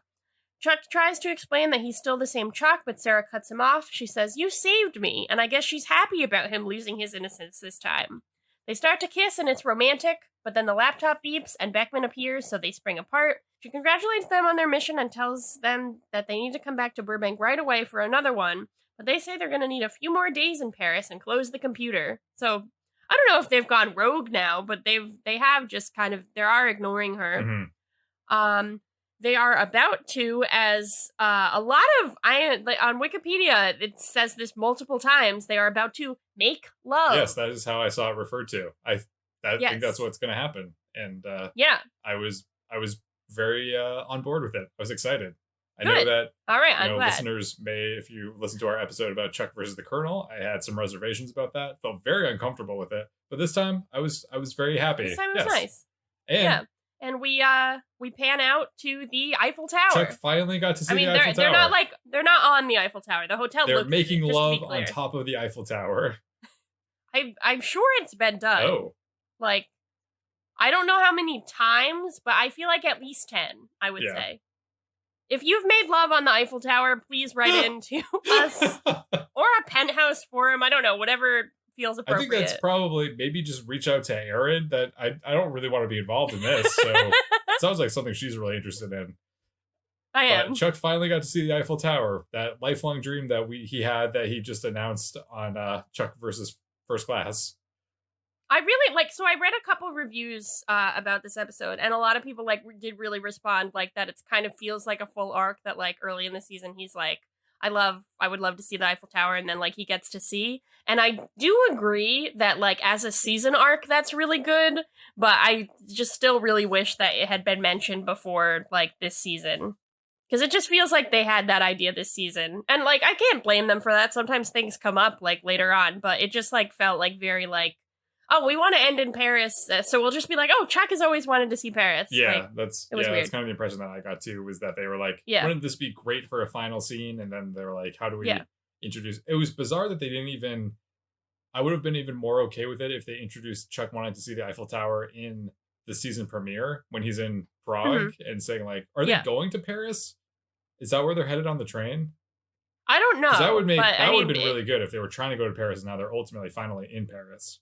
Speaker 1: Chuck tries to explain that he's still the same Chuck, but Sarah cuts him off. She says, "You saved me," and I guess she's happy about him losing his innocence this time. They start to kiss, and it's romantic, but then the laptop beeps, and Beckman appears, so they spring apart. She congratulates them on their mission and tells them that they need to come back to Burbank right away for another one, but they say they're going to need a few more days in Paris and close the computer. So I don't know if they've gone rogue now, but they have just kind of, they are ignoring her. Mm-hmm. They are about to, as a lot of, on Wikipedia, it says this multiple times, they are about to make love.
Speaker 2: Yes, that is how I saw it referred to. I think that's what's going to happen. And I was very on board with it. I was excited. I know that
Speaker 1: all right, I'm glad.
Speaker 2: Listeners may, if you listen to our episode about Chuck versus the Colonel, I had some reservations about that. Felt very uncomfortable with it. But this time, I was very happy.
Speaker 1: This time it was nice.
Speaker 2: And
Speaker 1: and we pan out to the Eiffel Tower.
Speaker 2: Chuck finally got to see the Eiffel Tower.
Speaker 1: They're not on the Eiffel Tower. The hotel.
Speaker 2: They're
Speaker 1: looks
Speaker 2: making
Speaker 1: it,
Speaker 2: love on top of the Eiffel Tower.
Speaker 1: I'm sure it's been done.
Speaker 2: Oh,
Speaker 1: like I don't know how many times, but I feel like at least 10. I would say. If you've made love on the Eiffel Tower, please write in to us or a penthouse forum. I don't know, whatever feels appropriate.
Speaker 2: I think that's probably maybe just reach out to Erin. That I don't really want to be involved in this, so it sounds like something she's really interested in.
Speaker 1: I am.
Speaker 2: But Chuck finally got to see the Eiffel Tower, that lifelong dream that he had that he just announced on Chuck versus First Class.
Speaker 1: I really so I read a couple reviews about this episode, and a lot of people did really respond that it kind of feels like a full arc, that early in the season he's like, I would love to see the Eiffel Tower, and then he gets to see. And I do agree that as a season arc that's really good, but I just still really wish that it had been mentioned before this season. Because it just feels like they had that idea this season. And I can't blame them for that. Sometimes things come up later on, but it just felt very oh, we want to end in Paris, so we'll just be oh, Chuck has always wanted to see Paris.
Speaker 2: Yeah, that's
Speaker 1: weird.
Speaker 2: That's kind of the impression that I got too, was that they were wouldn't this be great for a final scene? And then they were how do we introduce? It was bizarre that they didn't even. I would have been even more okay with it if they introduced Chuck wanting to see the Eiffel Tower in the season premiere when he's in Prague and saying are they going to Paris? Is that where they're headed on the train?
Speaker 1: I don't know.
Speaker 2: That would would have been really good if they were trying to go to Paris and now they're ultimately finally in Paris.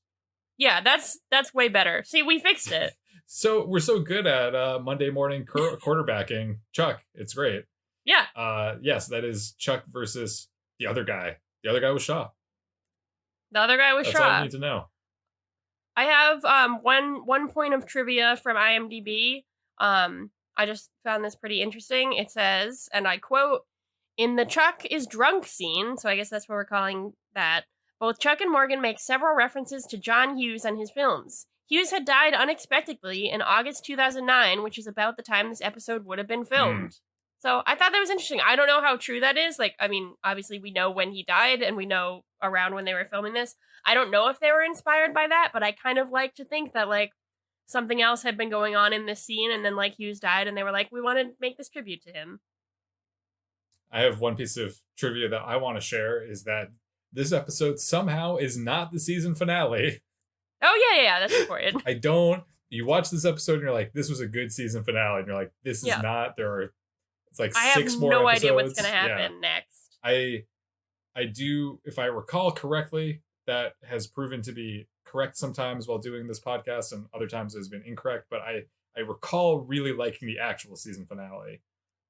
Speaker 1: Yeah, that's way better. See, we fixed it.
Speaker 2: So we're so good at Monday morning quarterbacking. Chuck, it's great.
Speaker 1: Yeah.
Speaker 2: Yes, that is Chuck versus the other guy. The other guy was Shaw.
Speaker 1: The other guy was Shaw.
Speaker 2: That's all you need to know.
Speaker 1: I have one point of trivia from IMDb. I just found this pretty interesting. It says, and I quote, "In the Chuck is drunk scene," so I guess that's what we're calling that, "both Chuck and Morgan make several references to John Hughes and his films. Hughes had died unexpectedly in August 2009, which is about the time this episode would have been filmed." So I thought that was interesting. I don't know how true that is. Obviously we know when he died and we know around when they were filming this. I don't know if they were inspired by that, but I kind of like to think that something else had been going on in this scene, and then Hughes died and they were we want to make this tribute to him.
Speaker 2: I have one piece of trivia that I want to share, is that this episode somehow is not the season finale.
Speaker 1: Oh, yeah, that's important.
Speaker 2: You watch this episode and you're this was a good season finale. And you're this is not. It's 6 more episodes. I have no idea what's going to happen
Speaker 1: next.
Speaker 2: I do, if I recall correctly, that has proven to be correct sometimes while doing this podcast, and other times it has been incorrect. But I recall really liking the actual season finale.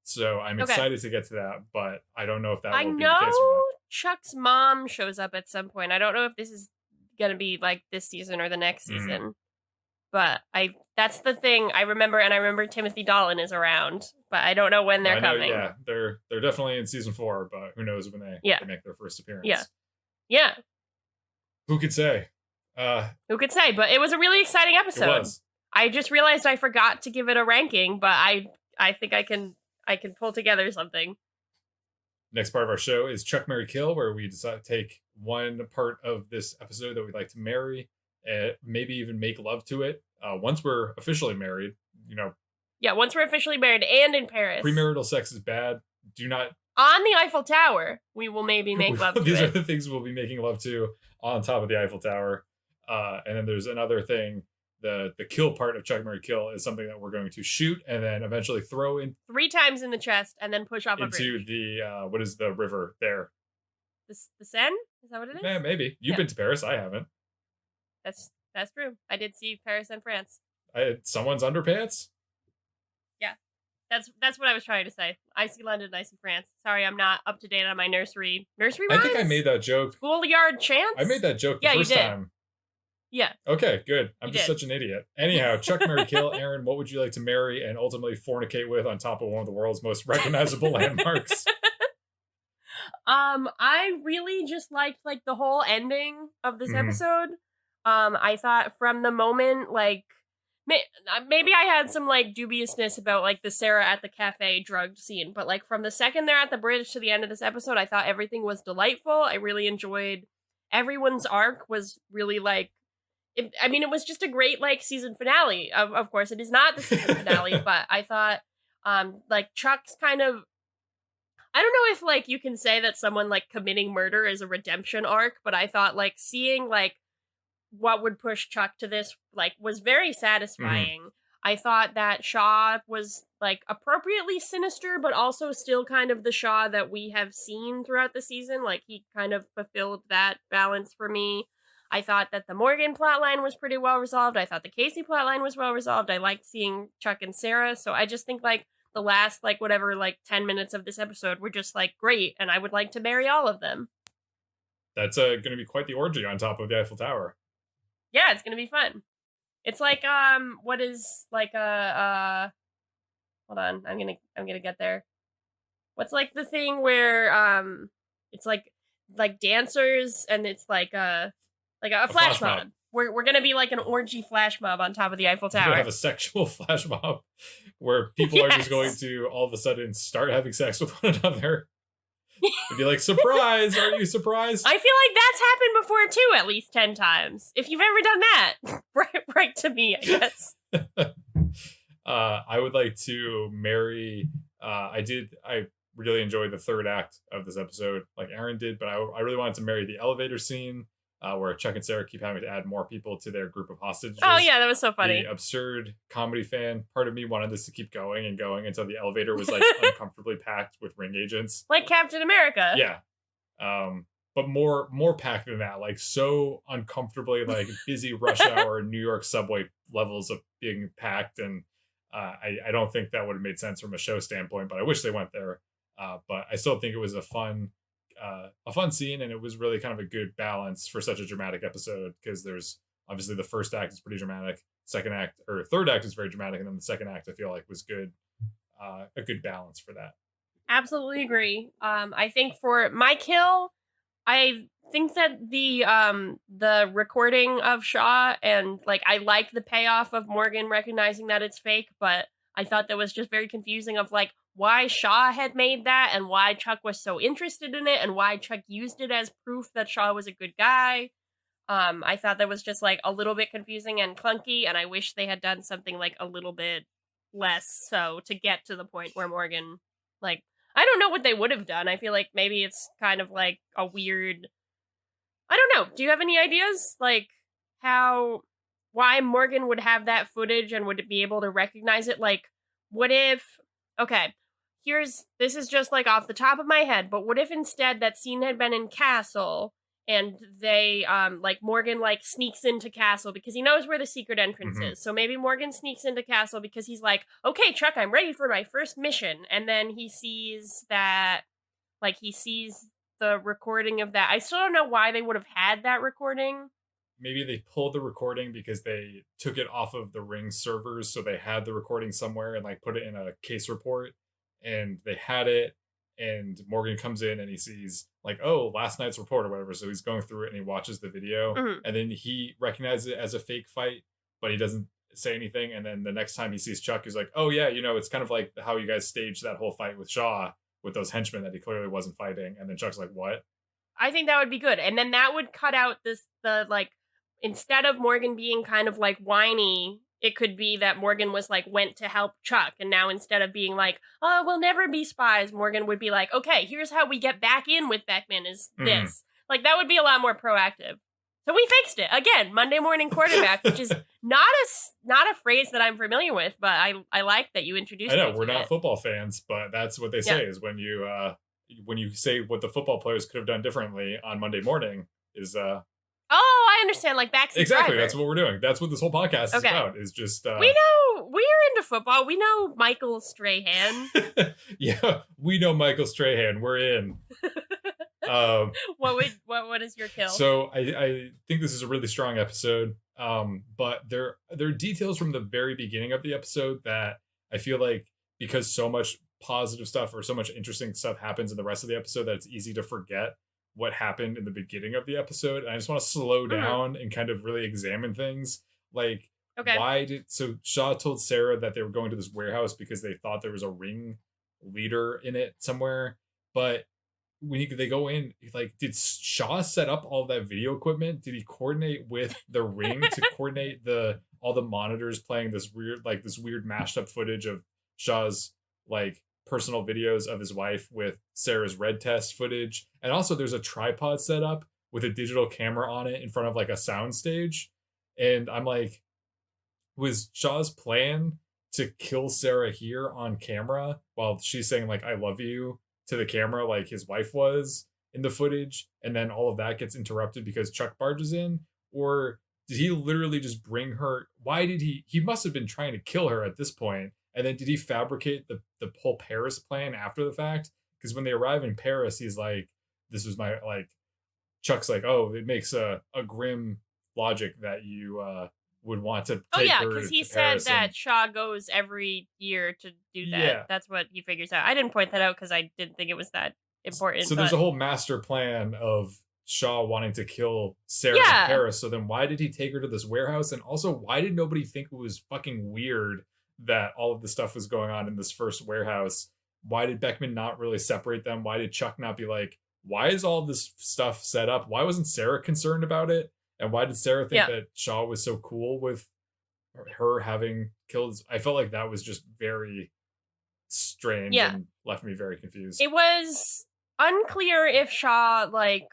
Speaker 2: So I'm excited to get to that, but I don't know if that will be the case or not.
Speaker 1: Chuck's mom shows up at some point. I don't know if this is going to be this season or the next season. But that's the thing I remember, and I remember Timothy Dalton is around, but I don't know when they're coming.
Speaker 2: Yeah, they're definitely in season 4, but who knows when they make their first appearance.
Speaker 1: Yeah.
Speaker 2: Who could say?
Speaker 1: Who could say? But it was a really exciting episode.
Speaker 2: It was.
Speaker 1: I just realized I forgot to give it a ranking, but I think I can pull together something.
Speaker 2: Next part of our show is Chuck, Marry, Kill, where we decide to take one part of this episode that we'd like to marry, and maybe even make love to it. Once we're officially married,
Speaker 1: Yeah, once we're officially married and in Paris.
Speaker 2: Premarital sex is bad. Do not.
Speaker 1: On the Eiffel Tower, we will maybe make love to
Speaker 2: These are the things we'll be making love to on top of the Eiffel Tower. And then there's another thing. The kill part of Chuck, Marry, Kill is something that we're going to shoot and then eventually throw in
Speaker 1: 3 times in the chest and then push off a bridge.
Speaker 2: Into the, what is the river there?
Speaker 1: The Seine? Is that what it is?
Speaker 2: Yeah, maybe. You've been to Paris. I haven't.
Speaker 1: That's true. I did see Paris and France.
Speaker 2: Someone's underpants?
Speaker 1: Yeah. That's what I was trying to say. I see London, I see France. Sorry, I'm not up to date on my nursery rhymes?
Speaker 2: I think I made that joke.
Speaker 1: Schoolyard chants?
Speaker 2: I made that joke the first time.
Speaker 1: Yeah.
Speaker 2: Okay, good. I'm just such an idiot. Anyhow, Chuck, Marry, Kill. Erin, what would you like to marry and ultimately fornicate with on top of one of the world's most recognizable landmarks?
Speaker 1: I really just liked the whole ending of this episode. I thought from the moment maybe I had some dubiousness about the Sarah at the cafe drugged scene, but from the second they're at the bridge to the end of this episode, I thought everything was delightful. I really enjoyed everyone's arc. Was really it was just a great like season finale. Of course, it is not the season finale, but I thought like Chuck's kind of, I don't know if like you can say that someone like committing murder is a redemption arc, but I thought like seeing like what would push Chuck to this like was very satisfying. I thought that Shaw was like appropriately sinister, but also still kind of the Shaw that we have seen throughout the season. Like he kind of fulfilled that balance for me. I thought that the Morgan plotline was pretty well resolved. I thought the Casey plotline was well resolved. I liked seeing Chuck and Sarah. So I just think like the last like whatever like 10 minutes of this episode were just like great, and I would like to marry all of them.
Speaker 2: That's going to be quite the orgy on top of the Eiffel Tower.
Speaker 1: Yeah, it's gonna be fun. It's like what is like a hold on, I'm gonna get there. What's like the thing where it's like dancers and it's like a flash mob. We're gonna be like an orgy flash mob on top of the Eiffel Tower.
Speaker 2: We're gonna have a sexual flash mob where people are just going to all of a sudden start having sex with one another. And be like, surprise! Are you surprised?
Speaker 1: I feel like that's happened before too, at least 10 times. If you've ever done that, right to me, I guess.
Speaker 2: I would like to marry. I really enjoyed the third act of this episode, like Erin did, but I really wanted to marry the elevator scene. Where Chuck and Sarah keep having to add more people to their group of hostages.
Speaker 1: Oh yeah, that was so funny.
Speaker 2: The absurd comedy fan part of me wanted this to keep going and going until the elevator was like uncomfortably packed with ring agents,
Speaker 1: like Captain America.
Speaker 2: Yeah, but more packed than that, like so uncomfortably like busy rush hour New York subway levels of being packed, and I don't think that would have made sense from a show standpoint. But I wish they went there. But I still think it was a fun scene, and it was really kind of a good balance for such a dramatic episode, because there's obviously the first act is pretty dramatic, second act or third act is very dramatic, and then the second act I feel like was good, a good balance for that.
Speaker 1: Absolutely agree. I think for my kill, I think that the recording of Shaw, and like I like the payoff of Morgan recognizing that it's fake, but I thought that was just very confusing of like why Shaw had made that and why Chuck was so interested in it and why Chuck used it as proof that Shaw was a good guy. I thought that was just like a little bit confusing and clunky, and I wish they had done something like a little bit less so to get to the point where Morgan, like, I don't know what they would have done. I feel like maybe it's kind of like a weird, I don't know. Do you have any ideas? Like why Morgan would have that footage and would be able to recognize it? Like, what if, okay, this is just like off the top of my head, but what if instead that scene had been in Castle and they, like Morgan like sneaks into Castle because he knows where the secret entrance is. So maybe Morgan sneaks into Castle because he's like, okay, Chuck, I'm ready for my first mission. And then he sees that, like he sees the recording of that. I still don't know why they would have had that recording.
Speaker 2: Maybe they pulled the recording because they took it off of the Ring servers. So they had the recording somewhere and like put it in a case report, and they had it. And Morgan comes in and he sees like, oh, last night's report or whatever. So he's going through it and he watches the video, and then he recognizes it as a fake fight, but he doesn't say anything. And then the next time he sees Chuck, he's like, oh yeah, it's kind of like how you guys staged that whole fight with Shaw with those henchmen that he clearly wasn't fighting. And then Chuck's like, what? I
Speaker 1: think that would be good. And then that would cut out the like, instead of Morgan being kind of like whiny, it could be that Morgan was like went to help Chuck, and now instead of being like, oh, we'll never be spies, Morgan would be like, okay, here's how we get back in with Beckman is this. Like that would be a lot more proactive. So we fixed it. Again, Monday morning quarterback, which is not a phrase that I'm familiar with, but I like that you introduced it.
Speaker 2: I know, we're not football fans, but that's what they say is when you say what the football players could have done differently on Monday morning is
Speaker 1: oh, I understand. Like backseat
Speaker 2: exactly.
Speaker 1: driver.
Speaker 2: That's what we're doing. That's what this whole podcast is about. Is just
Speaker 1: we know we're into football. We know Michael Strahan.
Speaker 2: Yeah, we know Michael Strahan. We're in.
Speaker 1: What is your kill?
Speaker 2: So I think this is a really strong episode. But there are details from the very beginning of the episode that I feel like because so much positive stuff or so much interesting stuff happens in the rest of the episode that it's easy to forget what happened in the beginning of the episode. And I just want to slow down and kind of really examine things. Like, so Shaw told Sarah that they were going to this warehouse because they thought there was a ring leader in it somewhere. But they go in, like, did Shaw set up all that video equipment? Did he coordinate with the Ring to coordinate all the monitors playing this weird mashed up footage of Shaw's like personal videos of his wife with Sarah's red test footage? And also there's a tripod set up with a digital camera on it in front of like a sound stage. And I'm like, was Shaw's plan to kill Sarah here on camera while she's saying like I love you to the camera like his wife was in the footage, and then all of that gets interrupted because Chuck barges in? Or did he literally just bring her? Why did he must have been trying to kill her at this point, and then did he fabricate the whole Paris plan after the fact? Because when they arrive in Paris, he's like, this was my like, Chuck's like, oh, it makes a grim logic that you would want to take her
Speaker 1: because he
Speaker 2: to
Speaker 1: said
Speaker 2: Paris.
Speaker 1: that Shaw goes every year to do that.
Speaker 2: Yeah.
Speaker 1: That's what he figures out. I didn't point that out because I didn't think it was that important.
Speaker 2: So there's a whole master plan of Shaw wanting to kill Sarah in Paris. So then why did he take her to this warehouse? And also, why did nobody think it was fucking weird that all of the stuff was going on in this first warehouse? Why did Beckman not really separate them? Why did Chuck not be like, why is all this stuff set up? Why wasn't Sarah concerned about it? And why did Sarah think that Shaw was so cool with her having killed? I felt like that was just very strange and left me very confused.
Speaker 1: It was unclear if Shaw like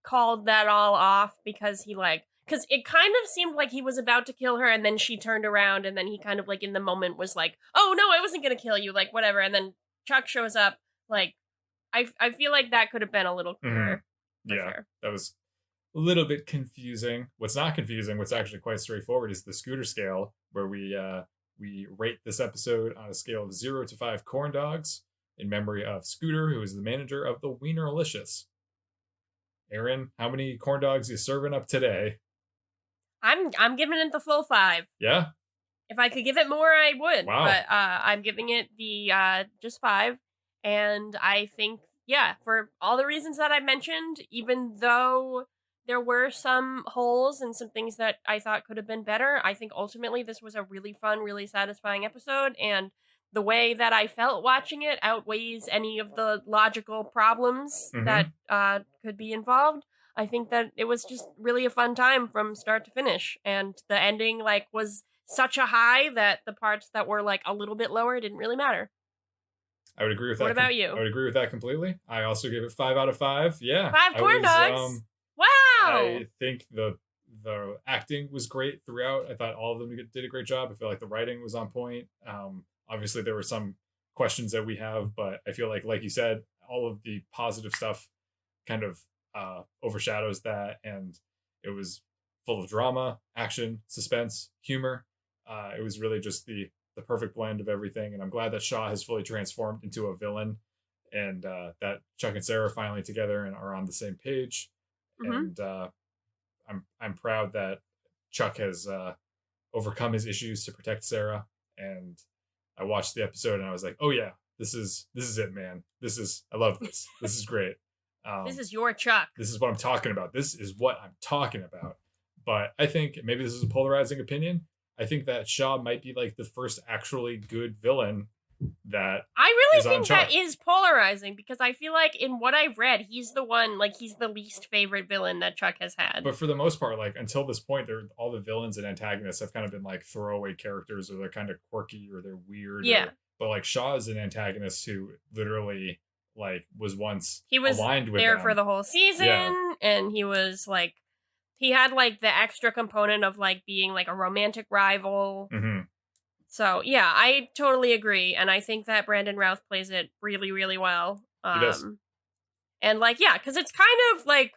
Speaker 1: called that all off because because it kind of seemed like he was about to kill her, and then she turned around, and then he kind of like in the moment was like, oh no, I wasn't gonna kill you, like whatever. And then Chuck shows up. Like I feel like that could have been a little clearer.
Speaker 2: Sure. That was a little bit confusing. What's not confusing, what's actually quite straightforward, is the Scooter scale, where we rate this episode on a scale of 0 to 5 corn dogs in memory of Scooter, who is the manager of the Wienerlicious. Erin, how many corn dogs are you serving up today?
Speaker 1: I'm giving it the full 5.
Speaker 2: Yeah?
Speaker 1: If I could give it more, I would.
Speaker 2: Wow.
Speaker 1: But I'm giving it the just 5. And I think, for all the reasons that I mentioned, even though there were some holes and some things that I thought could have been better, I think ultimately this was a really fun, really satisfying episode. And the way that I felt watching it outweighs any of the logical problems that could be involved. I think that it was just really a fun time from start to finish. And the ending was such a high that the parts that were a little bit lower didn't really matter.
Speaker 2: I would agree with that.
Speaker 1: What about you?
Speaker 2: I would agree with that completely. I also gave it 5 out of 5. Yeah.
Speaker 1: 5 corn dogs? Wow!
Speaker 2: I think the acting was great throughout. I thought all of them did a great job. I feel like the writing was on point. Obviously, there were some questions that we have, but I feel like you said, all of the positive stuff kind of overshadows that, and it was full of drama, action, suspense, humor. It was really just the perfect blend of everything, and I'm glad that Shaw has fully transformed into a villain, and that Chuck and Sarah are finally together and are on the same page. And I'm proud that Chuck has overcome his issues to protect Sarah. And I watched the episode and I was like, oh yeah, this is it, man. I love this. This is great.
Speaker 1: This is your Chuck.
Speaker 2: This is what I'm talking about. This is what I'm talking about. But I think maybe this is a polarizing opinion. I think that Shaw might be the first actually good villain that
Speaker 1: I really think that is polarizing, because I feel like in what I've read, he's the one, he's the least favorite villain that Chuck has had.
Speaker 2: But for the most part, until this point, all the villains and antagonists have kind of been throwaway characters, or they're kind of quirky, or they're weird.
Speaker 1: Yeah.
Speaker 2: But Shaw is an antagonist who literally was once aligned with them.
Speaker 1: He was there for the whole season, and he was he had the extra component of being a romantic rival.
Speaker 2: Mm-hmm.
Speaker 1: So yeah, I totally agree, and I think that Brandon Routh plays it really, really well.
Speaker 2: He does.
Speaker 1: And because it's kind of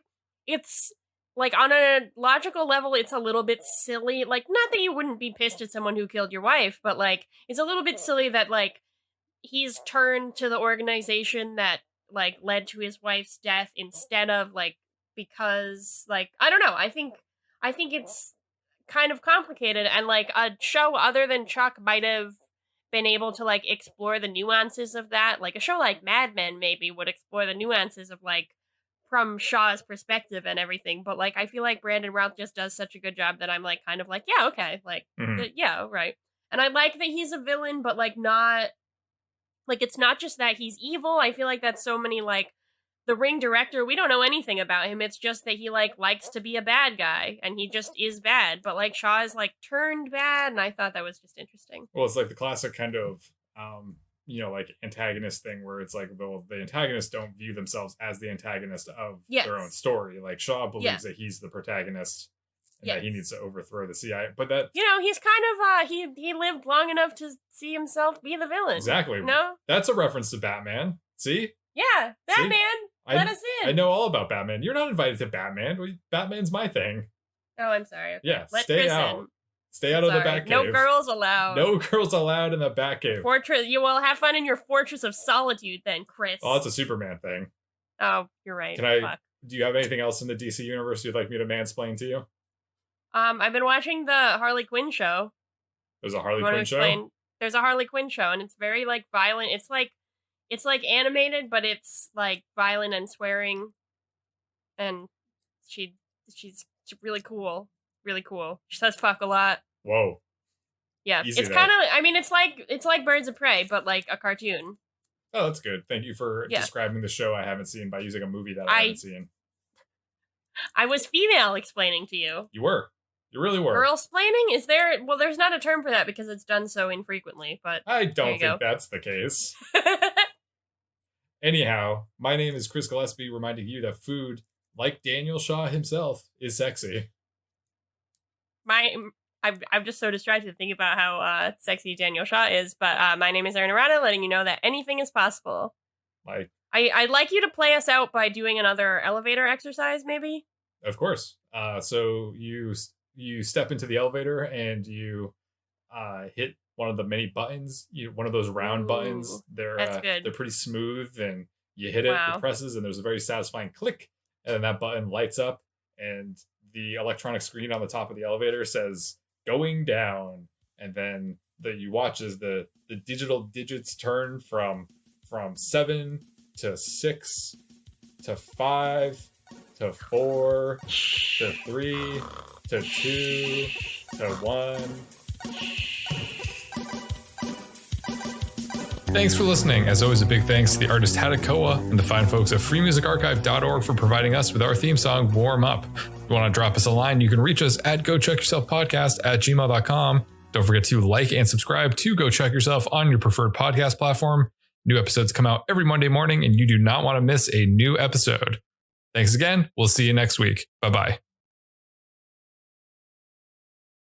Speaker 1: it's on a logical level, it's a little bit silly. Not that you wouldn't be pissed at someone who killed your wife, but it's a little bit silly that he's turned to the organization that led to his wife's death instead of because I don't know. I think it's kind of complicated, and a show other than Chuck might have been able to explore the nuances of that. A show like Mad Men maybe would explore the nuances of from Shaw's perspective and everything. But I feel like Brandon Routh just does such a good job that I'm kind of yeah, okay, yeah, right. And I like that he's a villain, but not it's not just that he's evil. I feel like that's so many the Ring director, we don't know anything about him. It's just that he likes to be a bad guy, and he just is bad. But Shaw is turned bad, and I thought that was just interesting.
Speaker 2: Well, it's the classic kind of antagonist thing where it's the antagonists don't view themselves as the antagonist of their own story. Shaw believes that he's the protagonist and that he needs to overthrow the CIA. But that
Speaker 1: he's kind of he lived long enough to see himself be the villain.
Speaker 2: Exactly. No, that's a reference to Batman. See?
Speaker 1: Yeah, Batman. Let us in.
Speaker 2: I know all about Batman. You're not invited to Batman. Batman's my thing.
Speaker 1: Oh, I'm sorry. Okay.
Speaker 2: Yeah, stay out. Stay out of the Batcave.
Speaker 1: No girls allowed.
Speaker 2: No girls allowed in the Batcave.
Speaker 1: Fortress. You will have fun in your Fortress of Solitude then, Chris.
Speaker 2: Oh, it's a Superman thing.
Speaker 1: Oh, you're right.
Speaker 2: Do you have anything else in the DC universe you'd like me to mansplain to you?
Speaker 1: I've been watching the Harley Quinn show.
Speaker 2: There's a Harley Quinn show?
Speaker 1: There's a Harley Quinn show, and it's very violent. It's animated, but it's violent and swearing. And she's really cool. Really cool. She says fuck a lot.
Speaker 2: Whoa.
Speaker 1: Yeah. It's kind of, it's like Birds of Prey, but a cartoon.
Speaker 2: Oh, that's good. Thank you for describing the show I haven't seen by using a movie that I haven't seen.
Speaker 1: I was female explaining to you.
Speaker 2: You were. You really were.
Speaker 1: Girl-splaining? Is there... Well, there's not a term for that because it's done so infrequently, but...
Speaker 2: I don't think that's the case. Anyhow, my name is Chris Gillespie, reminding you that food, like Daniel Shaw himself, is sexy.
Speaker 1: I'm just so distracted to think about how sexy Daniel Shaw is, but my name is Erin, letting you know that anything is possible. I'd like you to play us out by doing another elevator exercise, maybe?
Speaker 2: Of course. So you step into the elevator and you hit one of the many buttons, one of those round buttons. They're pretty smooth, and you hit it, it presses, and there's a very satisfying click, and then that button lights up, and the electronic screen on the top of the elevator says "going down," and then you watch as the digital digits turn from 7 to 6 to 5 to 4 to 3 to 2 to 1. Thanks for listening. As always, a big thanks to the artist Hadakoa and the fine folks at freemusicarchive.org for providing us with our theme song, Warm Up. If you want to drop us a line, you can reach us at GoChuckYourselfPodcast@gmail.com. Don't forget to like and subscribe to Go Chuck Yourself on your preferred podcast platform. New episodes come out every Monday morning, and you do not want to miss a new episode. Thanks again. We'll see you next week. Bye-bye.